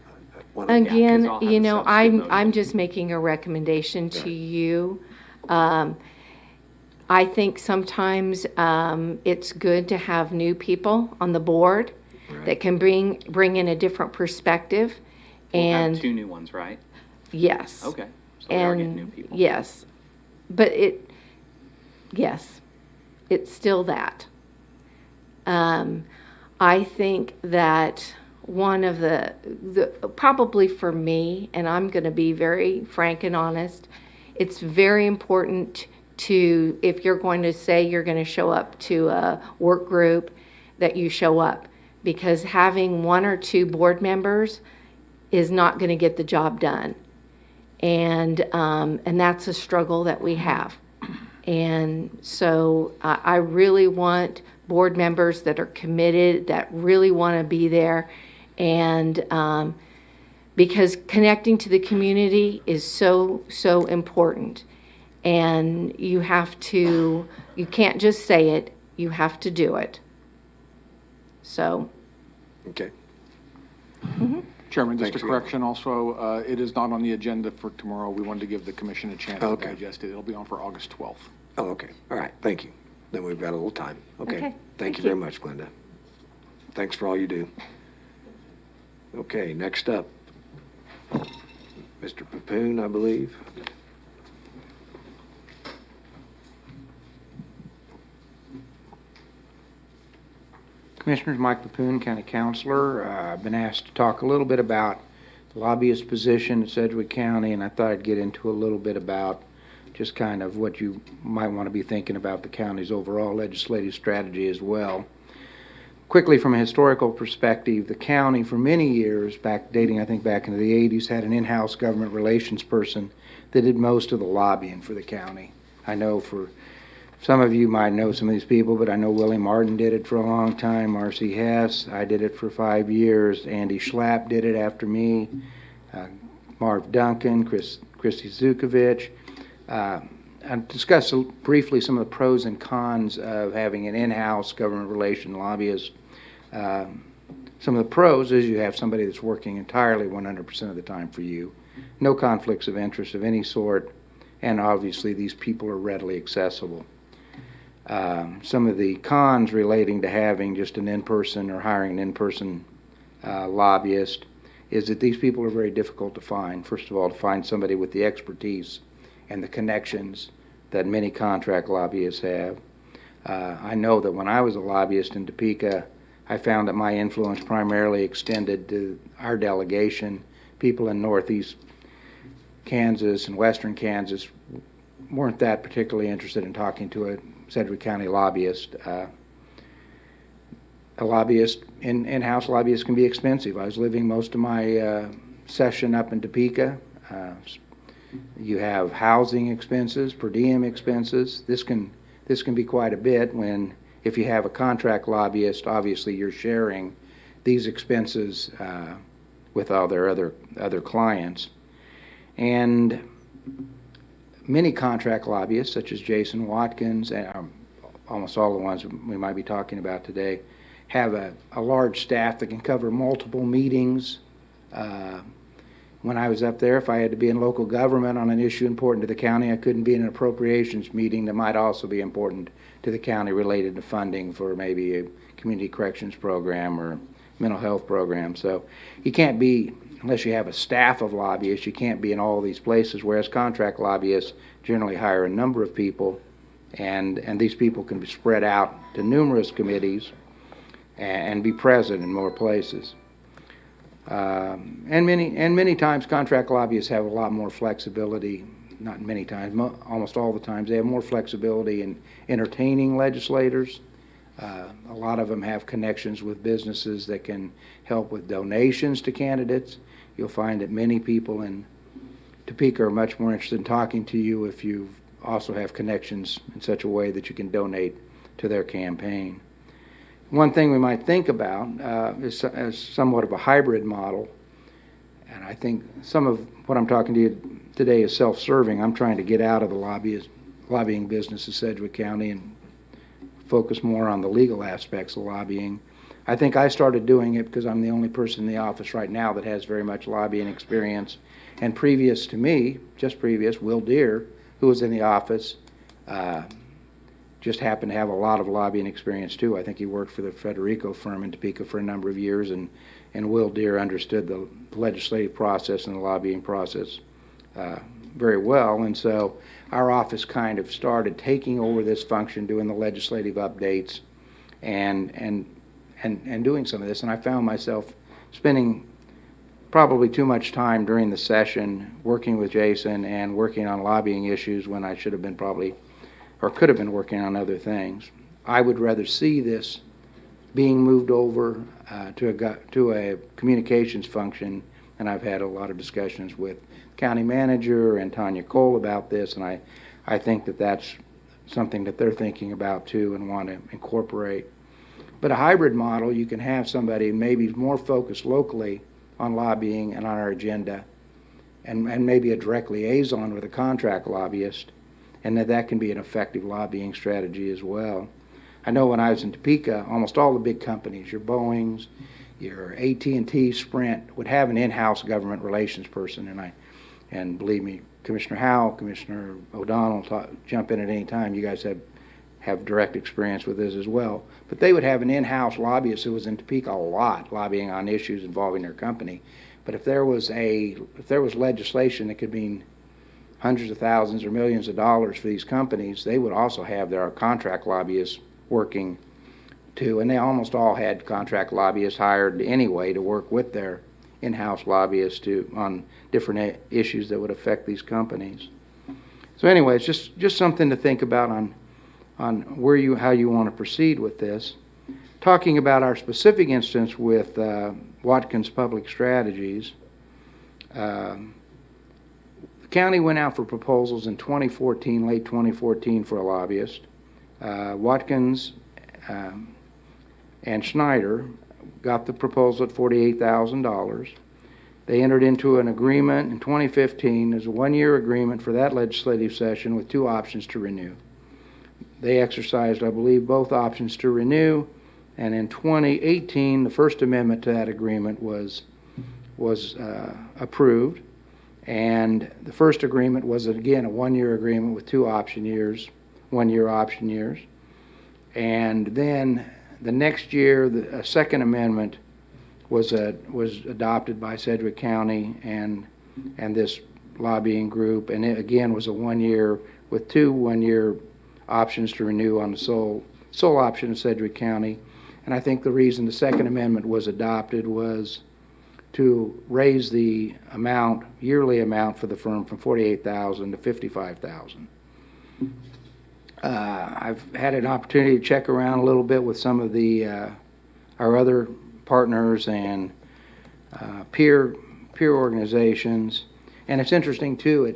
don't you- Again, 'cause I'll have you a know, substitute motion. I'm just making a recommendation to Right. you. I think sometimes it's good to have new people on the board Right. that can bring in a different perspective. We'll have And 2 new ones, right? yes. Okay, so we are getting new And people. yes, but yes, it's still that. I think that one of the probably for me, and I'm going to be very frank and honest, it's very important to, if you're going to say you're going to show up to a work group, that you show up, because having 1 or 2 board members is not going to get the job done. And that's a struggle that we have. And so I really want board members that are committed, that really want to be there. And because connecting to the community is so, so important. And you can't just say it, you have to do it. So, Okay. Chairman, just a Thanks, Ian. correction also, it is not on the agenda for tomorrow. We wanted to give the commission a chance to Okay. digest it. It'll be on for August 12th. Oh, okay. All right. Thank you. Then we've got a little time. Okay. Okay, Thank thank you you. very much, Glenda. Thanks for all you do. Okay, next up, Mr. Papoon, I believe. Commissioners, Mike Papoon, County Councilor. I've been asked to talk a little bit about the lobbyist position in Sedgwick County, and I thought I'd get into a little bit about just kind of what you might want to be thinking about the county's overall legislative strategy as well. Quickly, from a historical perspective, the county for many years, dating I think back into the 80s, had an in-house government relations person that did most of the lobbying for the county. I know some of you might know some of these people, but I know Willie Martin did it for a long time, Marcy Hess, I did it for 5 years, Andy Schlapp did it after me, Marv Duncan, Christy Zukovich. I'll discuss briefly some of the pros and cons of having an in-house government relation lobbyist. Some of the pros is you have somebody that's working entirely 100% of the time for you, no conflicts of interest of any sort, and obviously these people are readily accessible. Some of the cons relating to having just an in-person or hiring an in-person lobbyist is that these people are very difficult to find. First of all, to find somebody with the expertise and the connections that many contract lobbyists have. I know that when I was a lobbyist in Topeka, I found that my influence primarily extended to our delegation. People in northeast Kansas and western Kansas weren't that particularly interested in talking to a Sedgwick County lobbyist. A lobbyist, in-house lobbyist can be expensive. I was living most of my session up in Topeka. You have housing expenses, per diem expenses. This can be quite a bit when, if you have a contract lobbyist, obviously you're sharing these expenses with all their other clients. And many contract lobbyists, such as Jason Watkins, and almost all the ones we might be talking about today, have a large staff that can cover multiple meetings. When I was up there, if I had to be in local government on an issue important to the county, I couldn't be in an appropriations meeting that might also be important to the county related to funding for maybe a community corrections program or mental health program. So you can't be, unless you have a staff of lobbyists, you can't be in all these places, whereas contract lobbyists generally hire a number of people, and these people can be spread out to numerous committees and be present in more places. And many times contract lobbyists have a lot more flexibility not many times, almost all the times, they have more flexibility in entertaining legislators. A lot of them have connections with businesses that can help with donations to candidates. You'll find that many people in Topeka are much more interested in talking to you if you also have connections in such a way that you can donate to their campaign. One thing we might think about is as somewhat of a hybrid model, and I think some of what I'm talking to you today is self-serving. I'm trying to get out of the lobbying business of Sedgwick County and focus more on the legal aspects of lobbying. I think I started doing it because I'm the only person in the office right now that has very much lobbying experience. And previous to me, just previous, Will Deere, who was in the office, just happened to have a lot of lobbying experience too. I think he worked for the Federico firm in Topeka for a number of years, and Will Deere understood the legislative process and the lobbying process very well. And so our office kind of started taking over this function, doing the legislative updates and doing some of this. And I found myself spending probably too much time during the session working with Jason and working on lobbying issues when I should have been probably, or could have been working on other things. I would rather see this being moved over to a communications function, and I've had a lot of discussions with county manager and Tanya Cole about this, and I think that that's something that they're thinking about too and want to incorporate. But a hybrid model, you can have somebody maybe more focused locally on lobbying and on our agenda, and maybe a direct liaison with a contract lobbyist, and that can be an effective lobbying strategy as well. I know when I was in Topeka, almost all the big companies, your Boeings, your AT&T, Sprint, would have an in-house government relations person, and believe me, Commissioner Howell, Commissioner O'Donnell, jump in at any time. You guys have direct experience with this as well. But they would have an in-house lobbyist who was in Topeka a lot, lobbying on issues involving their company. But if there was legislation that could mean hundreds of thousands or millions of dollars for these companies, they would also have their contract lobbyists working too. And they almost all had contract lobbyists hired anyway to work with their in-house lobbyists on different issues that would affect these companies. So anyway, it's just something to think about on how you want to proceed with this. Talking about our specific instance with Watkins Public Strategies, the county went out for proposals in 2014, late 2014, for a lobbyist. Watkins and Schneider got the proposal at $48,000. They entered into an agreement in 2015. There's a one-year agreement for that legislative session with two options to renew. They exercised, I believe, both options to renew, and in 2018, the First Amendment to that agreement was approved. And the first agreement was, again, a one-year agreement with two option years, one-year option years. And then the next year, a Second Amendment was adopted by Sedgwick County and this lobbying group, and it again was a one-year with two one-year options to renew on the sole option in Sedgwick County. And I think the reason the Second Amendment was adopted was to raise the yearly amount for the firm from $48,000 to $55,000. I've had an opportunity to check around a little bit with some of our other partners and peer organizations, and it's interesting too.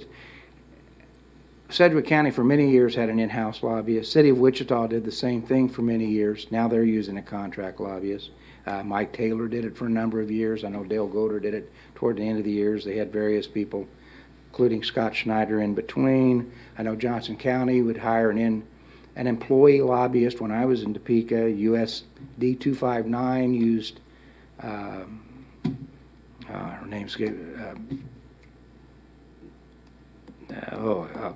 Sedgwick County for many years had an in-house lobbyist. City of Wichita did the same thing for many years. Now they're using a contract lobbyist. Mike Taylor did it for a number of years. I know Dale Goder did it toward the end of the years. They had various people, including Scott Schneider, in between. I know Johnson County would hire an employee lobbyist. When I was in Topeka, USD 259 used, her name's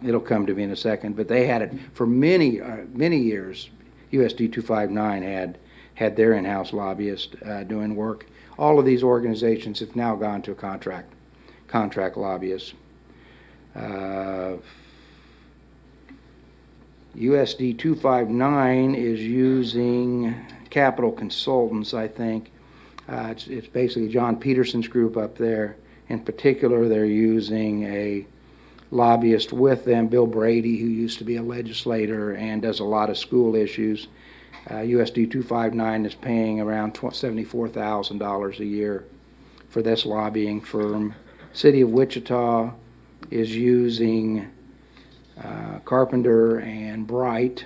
it'll come to me in a second, but they had it for many years. USD 259 had their in-house lobbyist doing work. All of these organizations have now gone to a contract lobbyist. USD 259 is using Capital Consultants, I think. It's basically John Peterson's group up there. In particular, they're using a lobbyist with them, Bill Brady, who used to be a legislator and does a lot of school issues. USD 259 is paying around $74,000 a year for this lobbying firm. City of Wichita is using Carpenter and Bright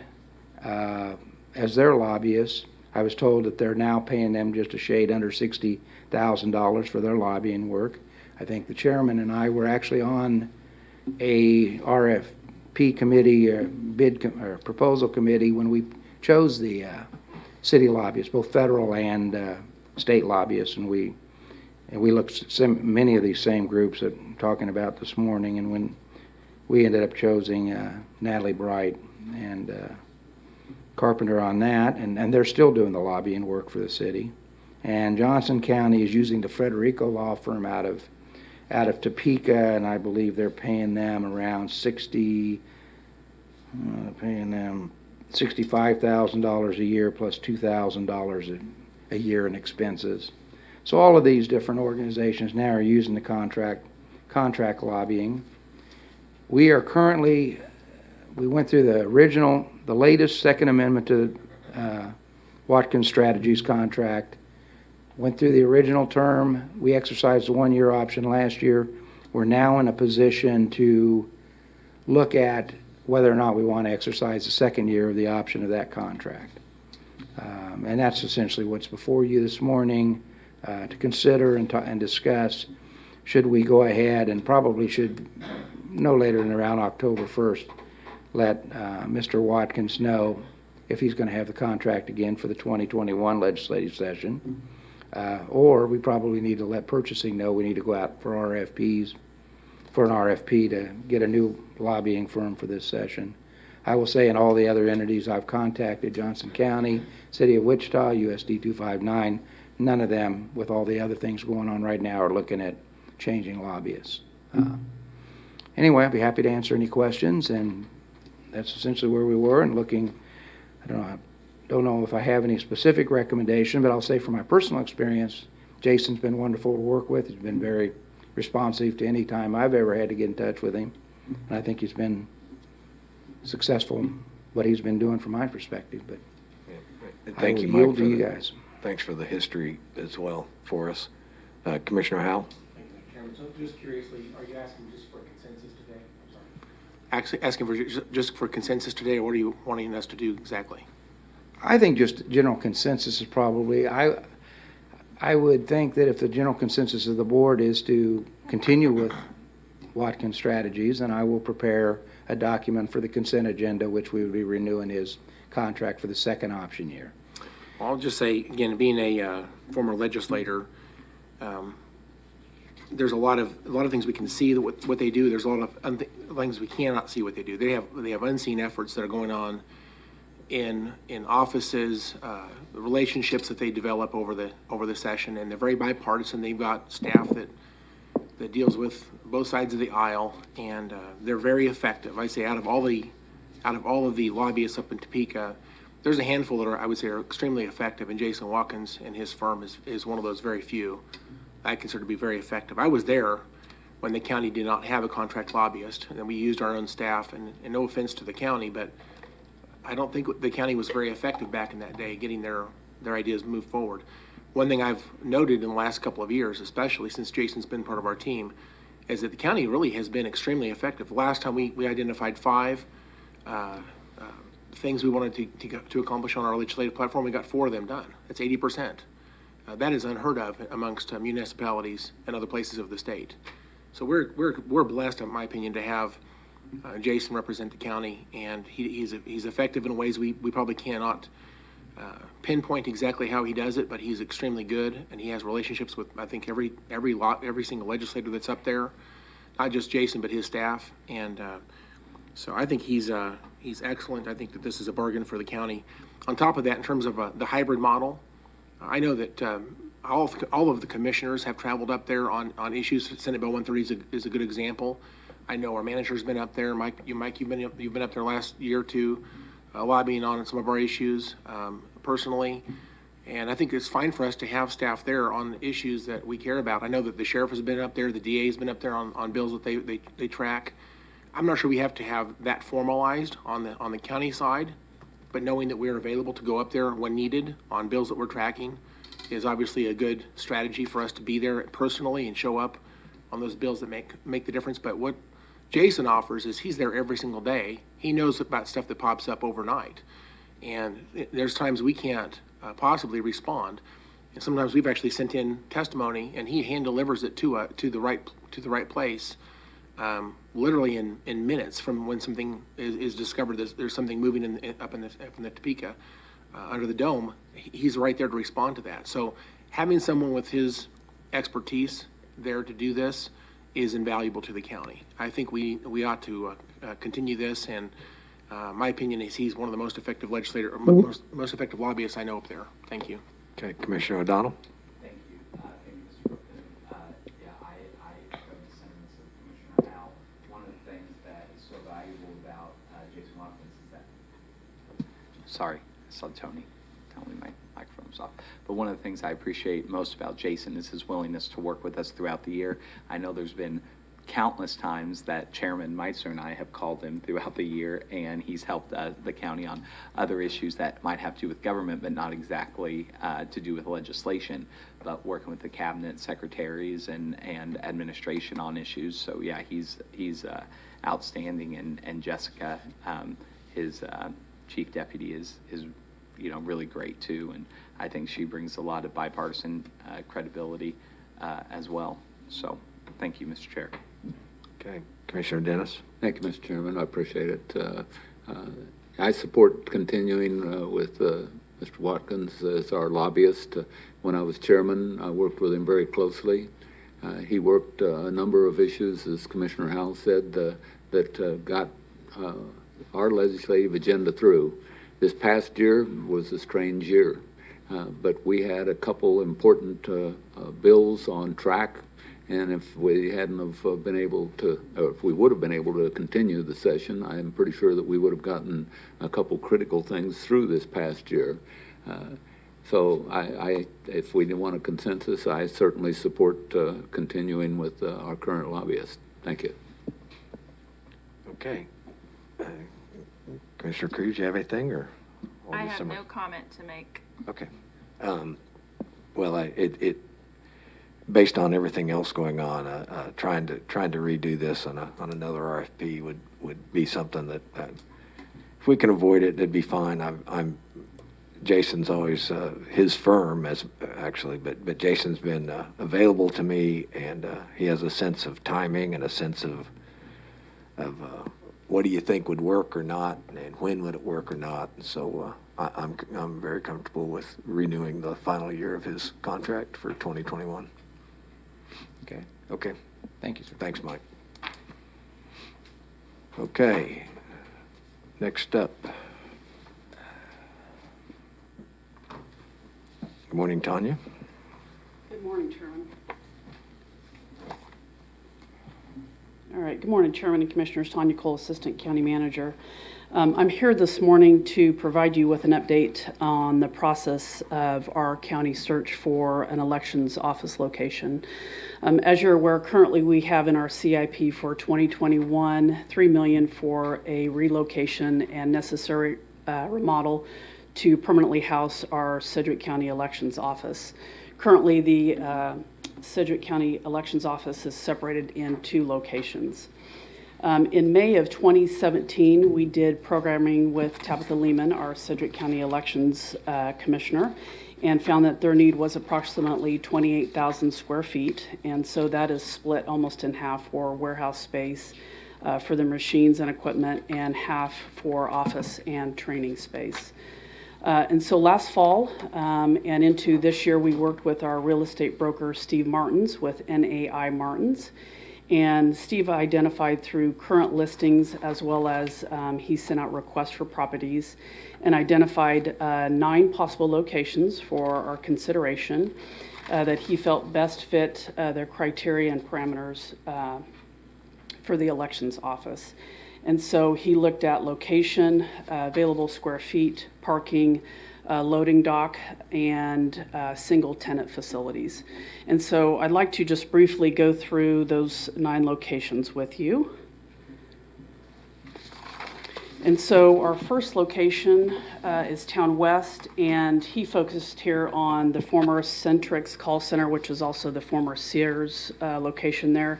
as their lobbyists. I was told that they're now paying them just a shade under $60,000 for their lobbying work. I think the chairman and I were actually on a RFP committee, or proposal committee, when we chose the city lobbyists, both federal and state lobbyists, and we looked at many of these same groups that I'm talking about this morning, and when we ended up choosing Natalie Bright and Carpenter on that, and they're still doing the lobbying work for the city. And Johnson County is using the Federico law firm out of Topeka, and I believe they're paying them around $65,000 a year plus $2,000 a year in expenses. So all of these different organizations now are using the contract lobbying. We went through the latest Second Amendment to Watkins Strategies contract, went through the original term. We exercised the one-year option last year. We're now in a position to look at whether or not we want to exercise the second year of the option of that contract. And that's essentially what's before you this morning, to consider and discuss. Should we go ahead, and probably should no later than around October 1st, let Mr. Watkins know if he's going to have the contract again for the 2021 legislative session. Or we probably need to let purchasing know we need to go out for an RFP to get a new lobbying firm for this session. I will say in all the other entities I've contacted, Johnson County, City of Wichita, USD 259, none of them, with all the other things going on right now, are looking at changing lobbyists. Anyway, I'll be happy to answer any questions, and that's essentially where we were, and looking, I don't know if I have any specific recommendation, but I'll say from my personal experience, Jason's been wonderful to work with. He's been very responsive to any time I've ever had to get in touch with him, and I think he's been successful in what he's been doing from my perspective. But Thank you, I will Mike, yield to you guys. Thanks for the history as well for us. Commissioner Howell? Thank you, Mr. Chairman. So just curiously, are you asking just for consensus today? I'm sorry. Actually, asking for just for consensus today, or what are you wanting us to do exactly? I think just general consensus is probably, I would think that if the general consensus of the board is to continue with Watkins Strategies, then I will prepare a document for the consent agenda, which we would be renewing his contract for the second option year. Well, I'll just say, again, being a former legislator, there's a lot of things we can see what they do. There's a lot of things we cannot see what they do. They have unseen efforts that are going on in offices, the relationships that they develop over the session, and they're very bipartisan. They've got staff that deals with both sides of the aisle, and they're very effective. I say out of all of the lobbyists up in Topeka, there's a handful that I would say are extremely effective, and Jason Watkins and his firm is one of those very few I consider to be very effective. I was there when the county did not have a contract lobbyist, and we used our own staff, and no offense to the county, but I don't think the county was very effective back in that day getting their ideas moved forward. One thing I've noted in the last couple of years, especially since Jason's been part of our team, is that the county really has been extremely effective. Last time we identified 5 things we wanted to accomplish on our legislative platform. We got 4 of them done. That's 80%. That is unheard of amongst municipalities and other places of the state. So we're blessed, in my opinion, to have Jason represent the county, and he's effective in ways we probably cannot pinpoint exactly how he does it, but he's extremely good, and he has relationships with, I think, every single legislator that's up there, not just Jason but his staff, and so I think he's excellent. I think that this is a bargain for the county. On top of that, in terms of the hybrid model, I know that all of the commissioners have traveled up there on issues. Senate Bill 130 is a good example. I know our manager's been up there. Mike, you've been up there last year or two, lobbying on some of our issues personally. And I think it's fine for us to have staff there on issues that we care about. I know that the sheriff has been up there, the DA's been up there on bills that they track. I'm not sure we have to have that formalized on the county side, but knowing that we're available to go up there when needed on bills that we're tracking is obviously a good strategy for us to be there personally and show up on those bills that make the difference. But what Jason offers is he's there every single day. He knows about stuff that pops up overnight. And there's times we can't possibly respond. And sometimes we've actually sent in testimony and he hand delivers it to the right place, literally in minutes from when something is discovered. There's something moving up in the Topeka under the dome. He's right there to respond to that. So having someone with his expertise there to do this is invaluable to the county. I think we ought to continue this, and my opinion is he's one of the most effective most effective lobbyists I know up there. Thank you. Okay, Commissioner O'Donnell? Thank you. Thank you, Mr. Brooklyn. Yeah, I echo the sentiments of Commissioner Howell. One of the things that is so valuable about Jason Watkins is that, sorry, I saw Tony telling me my microphone was off. But one of the things I appreciate most about Jason is his willingness to work with us throughout the year. I know there's been countless times that Chairman Meitzer and I have called him throughout the year, and he's helped the county on other issues that might have to do with government, but not exactly to do with legislation, but working with the cabinet secretaries and administration on issues. So yeah, he's outstanding, and Jessica, his chief deputy, is really great too, and I think she brings a lot of bipartisan credibility as well. So thank you, Mr. Chair. Okay, Commissioner Dennis? Thank you, Mr. Chairman. I appreciate it. I support continuing with Mr. Watkins as our lobbyist. When I was chairman, I worked with him very closely. He worked a number of issues, as Commissioner Howell said, that got our legislative agenda through. This past year was a strange year, but we had a couple important bills on track. And if we hadn't have been able to, or if we would have been able to continue the session, I am pretty sure that we would have gotten a couple critical things through this past year. So if we want a consensus, I certainly support continuing with our current lobbyist. Thank you. Okay. Commissioner Cruz, you have anything, or? I have no comment to make. Okay. Well, based on everything else going on, trying to redo this on another RFP would be something that if we can avoid it, it'd be fine. Jason's always his firm but Jason's been available to me, and he has a sense of timing and a sense of what do you think would work or not, and when would it work or not. So I'm very comfortable with renewing the final year of his contract for 2021. Okay. Okay. Thank you, sir. Thanks, Mike. Okay. Next up. Good morning, Tanya. Good morning, Chairman. All right, good morning, Chairman and Commissioners. Tanya Cole, Assistant County Manager. I'm here this morning to provide you with an update on the process of our county search for an elections office location. As you're aware, currently we have in our CIP for 2021, $3 million for a relocation and necessary remodel to permanently house our Sedgwick County Elections Office. Currently, the Sedgwick County Elections Office is separated in 2 locations. In May of 2017, we did programming with Tabitha Lehman, our Sedgwick County Elections Commissioner, and found that their need was approximately 28,000 square feet. And so that is split almost in half for warehouse space for the machines and equipment, and half for office and training space. And so last fall and into this year, we worked with our real estate broker, Steve Martins, with NAI Martins. And Steve identified through current listings, as well as he sent out requests for properties, and identified 9 possible locations for our consideration that he felt best fit their criteria and parameters for the elections office. And so he looked at location, available square feet, parking, loading dock, and single tenant facilities. And so I'd like to just briefly go through those 9 locations with you. And so our first location is Town West, and he focused here on the former Centrix call center, which is also the former Sears location there.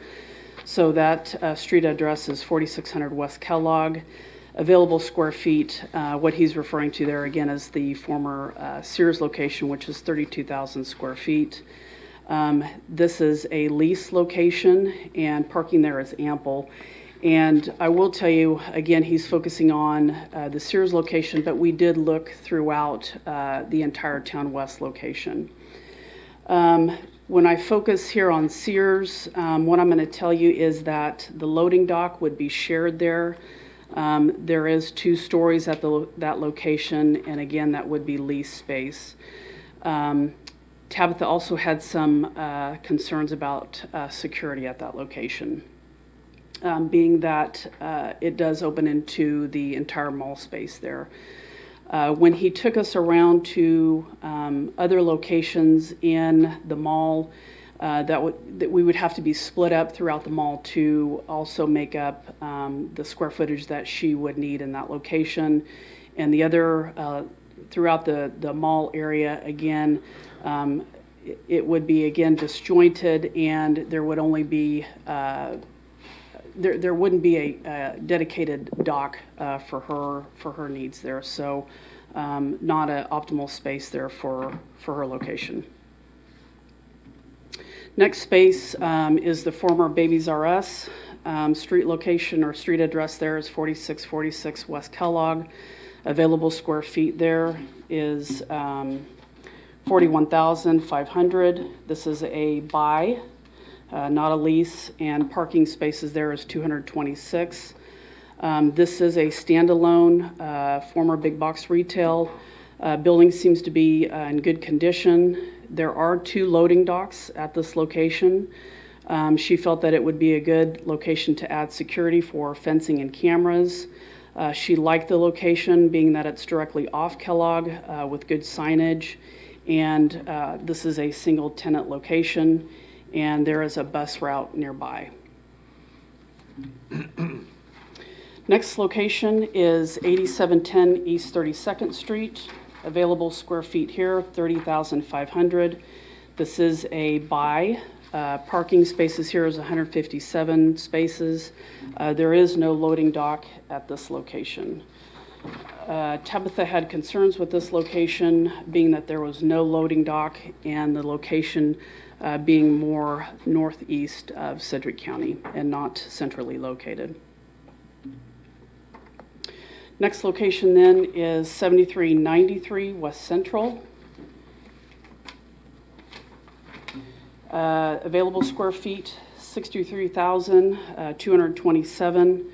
So that street address is 4600 West Kellogg. Available square feet, what he's referring to there again is the former Sears location, which is 32,000 square feet. This is a lease location, and parking there is ample. And I will tell you, again, he's focusing on the Sears location, but we did look throughout the entire Town West location. When I focus here on Sears, what I'm going to tell you is that the loading dock would be shared there. There is 2 stories at that location, and again, that would be lease space. Tabitha also had some concerns about security at that location. Being that it does open into the entire mall space there. When he took us around to other locations in the mall, that we would have to be split up throughout the mall to also make up the square footage that she would need in that location. And the other, throughout the mall area, again, it would be, again, disjointed, and there would only be there wouldn't be a dedicated dock for her needs there, so not an optimal space there for her location. Next space is the former Babies R Us. Street location or street address there is 4646 West Kellogg. Available square feet there is 41,500. This is a buy. Not a lease, and parking spaces there is 226. This is a standalone former big box retail. Building seems to be in good condition. There are 2 loading docks at this location. She felt that it would be a good location to add security for fencing and cameras. She liked the location, being that it's directly off Kellogg with good signage, and this is a single tenant location, and there is a bus route nearby. Next location is 8710 East 32nd Street. Available square feet here, 30,500. This is a buy. Parking spaces here is 157 spaces. There is no loading dock at this location. Tabitha had concerns with this location, being that there was no loading dock and the location being more northeast of Sedgwick County and not centrally located. Next location then is 7393 West Central. Available square feet, 63,227.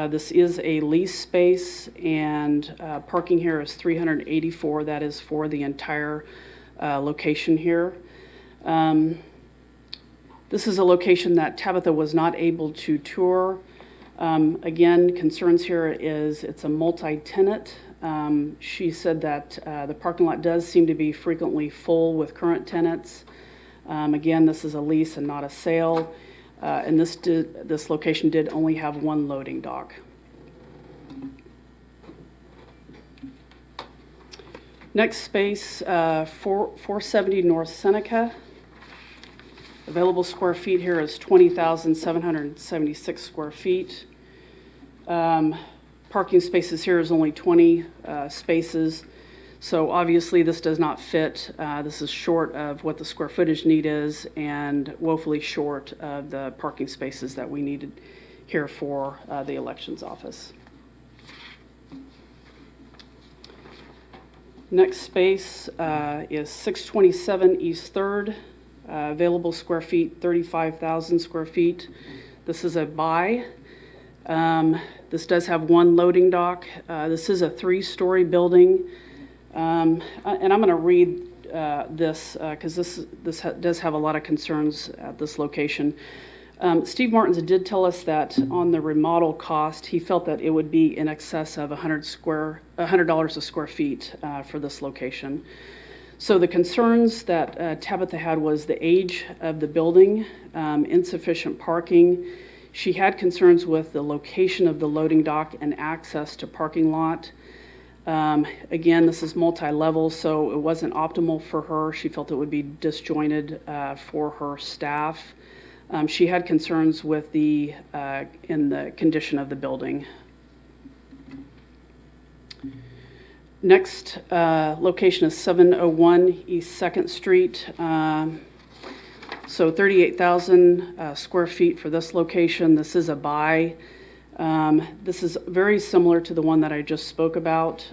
This is a lease space, and parking here is 384. That is for the entire location here. This is a location that Tabitha was not able to tour. Again, concerns here is it's a multi-tenant. She said that the parking lot does seem to be frequently full with current tenants. Again, this is a lease and not a sale. And this location did only have 1 loading dock. Next space, 470 North Seneca. Available square feet here is 20,776 square feet. Parking spaces here is only 20 spaces. So obviously this does not fit. This is short of what the square footage need is and woefully short of the parking spaces that we needed here for the elections office. Next space is 627 East 3rd. Available square feet, 35,000 square feet. This is a buy. This does have 1 loading dock. This is a 3-story building. And I'm going to read this because this does have a lot of concerns at this location. Steve Martins did tell us that on the remodel cost, he felt that it would be in excess of $100 a square feet for this location. So the concerns that Tabitha had was the age of the building, insufficient parking. She had concerns with the location of the loading dock and access to parking lot. Again, this is multi-level, so it wasn't optimal for her. She felt it would be disjointed for her staff. She had concerns with in the condition of the building. Next location is 701 East 2nd Street. So 38,000 square feet for this location. This is a buy. This is very similar to the one that I just spoke about.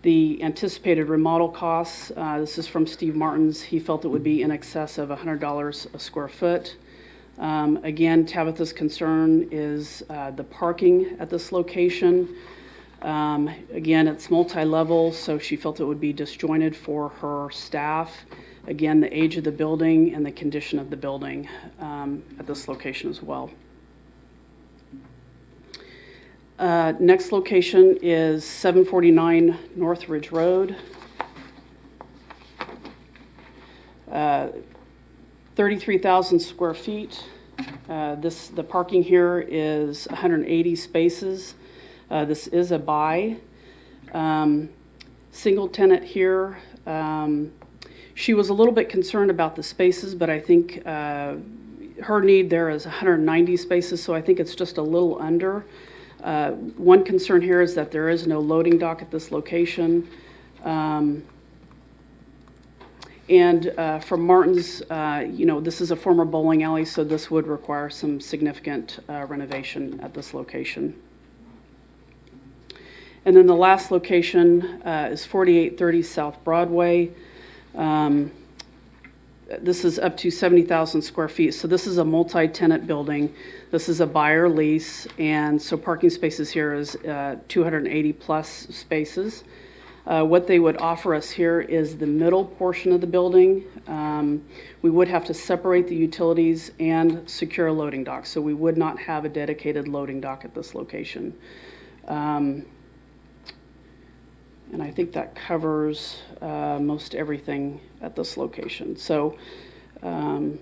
The anticipated remodel costs, this is from Steve Martin's. He felt it would be in excess of $100 a square foot. Again, Tabitha's concern is the parking at this location. Again, it's multi-level, so she felt it would be disjointed for her staff. Again, the age of the building and the condition of the building at this location as well. Next location is 749 North Ridge Road. 33,000 square feet. The parking here is 180 spaces. This is a buy. Single tenant here. She was a little bit concerned about the spaces, but I think her need there is 190 spaces, so I think it's just a little under. One concern here is that there is no loading dock at this location. And from Martin's, this is a former bowling alley, so this would require some significant renovation at this location. And then the last location is 4830 South Broadway. This is up to 70,000 square feet. So this is a multi-tenant building. This is a buyer lease, and so parking spaces here is 280 plus spaces. What they would offer us here is the middle portion of the building. We would have to separate the utilities and secure a loading dock, so we would not have a dedicated loading dock at this location. And I think that covers most everything at this location. So I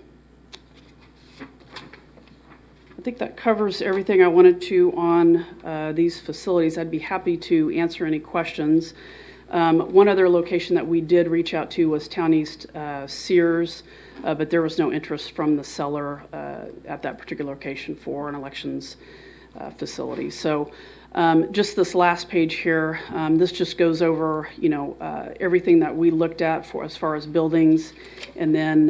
think that covers everything I wanted to on these facilities. I'd be happy to answer any questions. One other location that we did reach out to was Town East Sears, but there was no interest from the seller at that particular location for an elections facility. So just this last page here, this just goes over, everything that we looked at for as far as buildings, and then,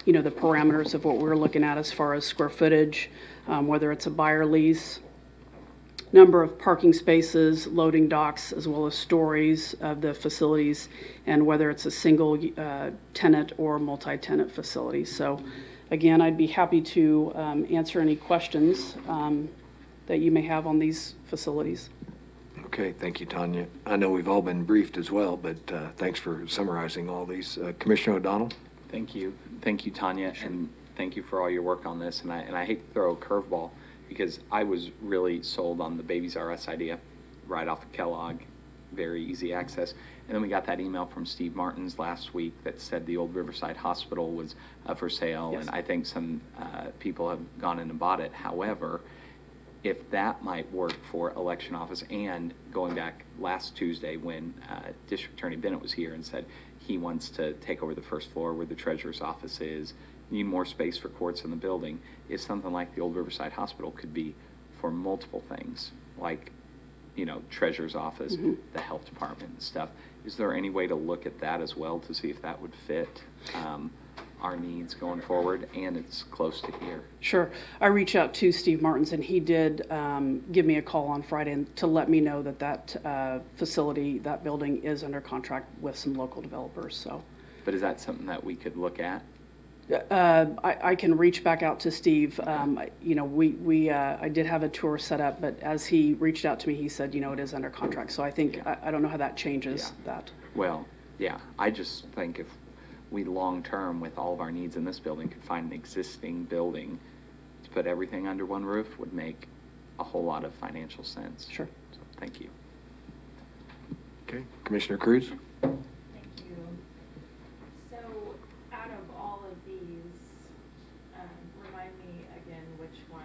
the parameters of what we're looking at as far as square footage, whether it's a buyer lease, number of parking spaces, loading docks, as well as stories of the facilities, and whether it's a single tenant or multi-tenant facility. So again, I'd be happy to answer any questions that you may have on these facilities. Okay, thank you, Tanya. I know we've all been briefed as well, but thanks for summarizing all these. Commissioner O'Donnell? Thank you, Tanya, and thank you for all your work on this. And I hate to throw a curveball because I was really sold on the Babies R Us idea right off of Kellogg, very easy access. And then we got that email from Steve Martin's last week that said the old Riverside Hospital was for sale, Yes. and I think some people have gone in and bought it. However, if that might work for election office, and going back last Tuesday when District Attorney Bennett was here and said he wants to take over the first floor where the treasurer's office is, need more space for courts in the building, if something like the old Riverside Hospital could be for multiple things, like, treasurer's office, the health department and stuff, is there any way to look at that as well to see if that would fit our needs going forward, and it's close to here? Sure. I reached out to Steve Martins, and he did give me a call on Friday to let me know that facility, that building is under contract with some local developers. So, but is that something that we could look at? I can reach back out to Steve. I did have a tour set up, but as he reached out to me, he said, it is under contract. So I think, I don't know how that changes that. Well, yeah, I just think if we long-term, with all of our needs in this building, could find an existing building to put everything under one roof would make a whole lot of financial sense. Sure. So, thank you. Okay, Commissioner Cruz? Thank you. So out of all of these, remind me again which one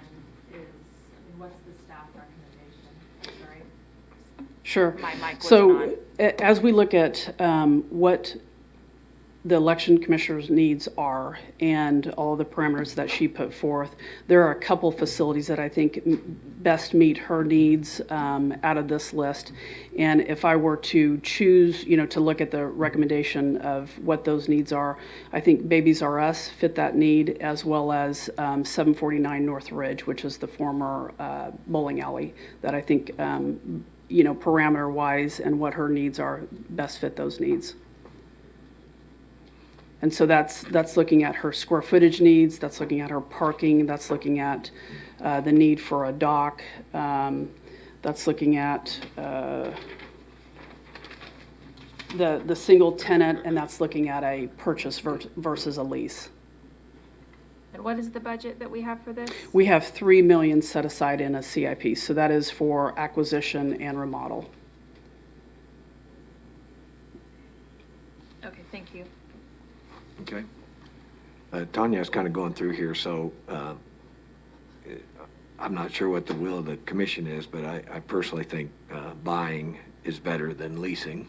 what's the staff recommendation? I'm sorry. Sure. My mic wasn't So as we look at what the election commissioner's needs are and all the parameters that she put forth, there are a couple facilities that I think best meet her needs out of this list. And if I were to choose, to look at the recommendation of what those needs are, I think Babies R Us fit that need, as well as 749 North Ridge, which is the former bowling alley, that I think, parameter-wise and what her needs are, best fit those needs. And so that's looking at her square footage needs, that's looking at her parking, that's looking at the need for a dock, that's looking at the single tenant, and that's looking at a purchase versus a lease. And what is the budget that we have for this? We have $3 million set aside in a CIP, so that is for acquisition and remodel. Okay, thank you. Okay. Tanya's kind of going through here, so I'm not sure what the will of the commission is, but I personally think buying is better than leasing.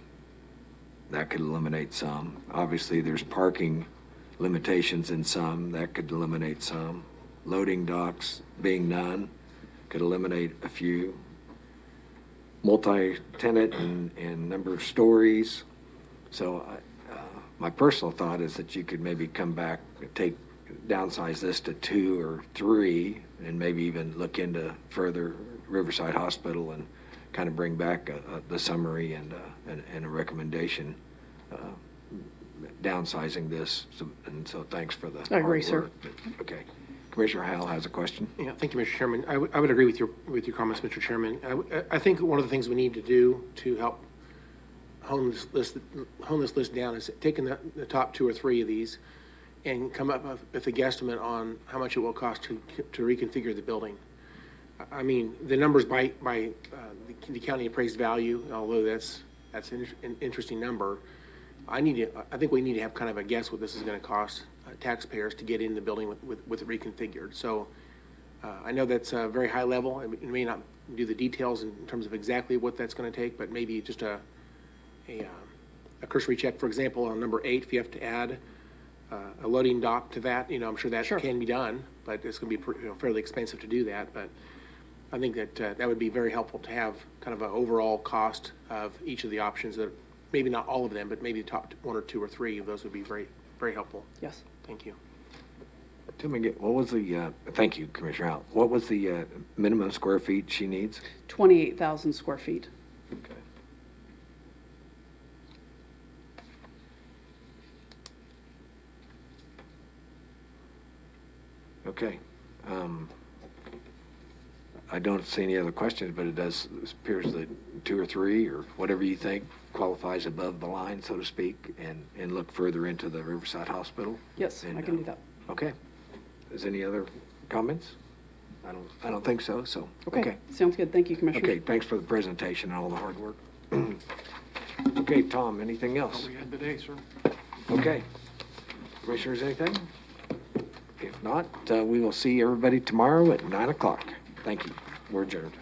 That could eliminate some. Obviously, there's parking limitations in some. That could eliminate some. Loading docks being none could eliminate a few. Multi-tenant and number of stories. So my personal thought is that you could maybe come back, downsize this to 2 or 3, and maybe even look into further Riverside Hospital and kind of bring back the summary and a recommendation downsizing this. So thanks for the I agree, hard sir. work. Okay. Commissioner Howell has a question. Yeah, thank you, Mr. Chairman. I would agree with your comments, Mr. Chairman. I think one of the things we need to do to help hone this list down is taking the top 2 or 3 of these and come up with a guesstimate on how much it will cost to reconfigure the building. I mean, the numbers by the county appraised value, although that's an interesting number. I think we need to have kind of a guess what this is going to cost taxpayers to get in the building with it reconfigured. So I know that's a very high level. I mean, it may not do the details in terms of exactly what that's going to take, but maybe just a cursory check. For example, on number 8, if you have to add a loading dock to that, I'm sure that can be done, but it's going to be fairly expensive to do that. But I think that that would be very helpful to have kind of an overall cost of each of the options. That maybe not all of them, but maybe the top 1 or 2 or 3 of those would be very, very helpful. Yes. Thank you. Tell me again, what was the, thank you, Commissioner Howell. What was the minimum square feet she needs? 28,000 square feet. Okay. Okay. I don't see any other questions, but it appears that 2 or 3 or whatever you think qualifies above the line, so to speak, and look further into the Riverside Hospital. Yes, And, I can do that. Okay. Is any other comments? I don't think so, so. Okay, sounds good. Thank you, Commissioner. Okay, thanks for the presentation and all the hard work. Okay, Tom, anything else? We had today, sir. Okay. Commissioners, anything? If not, we will see everybody tomorrow at 9 o'clock. Thank you. We're adjourned.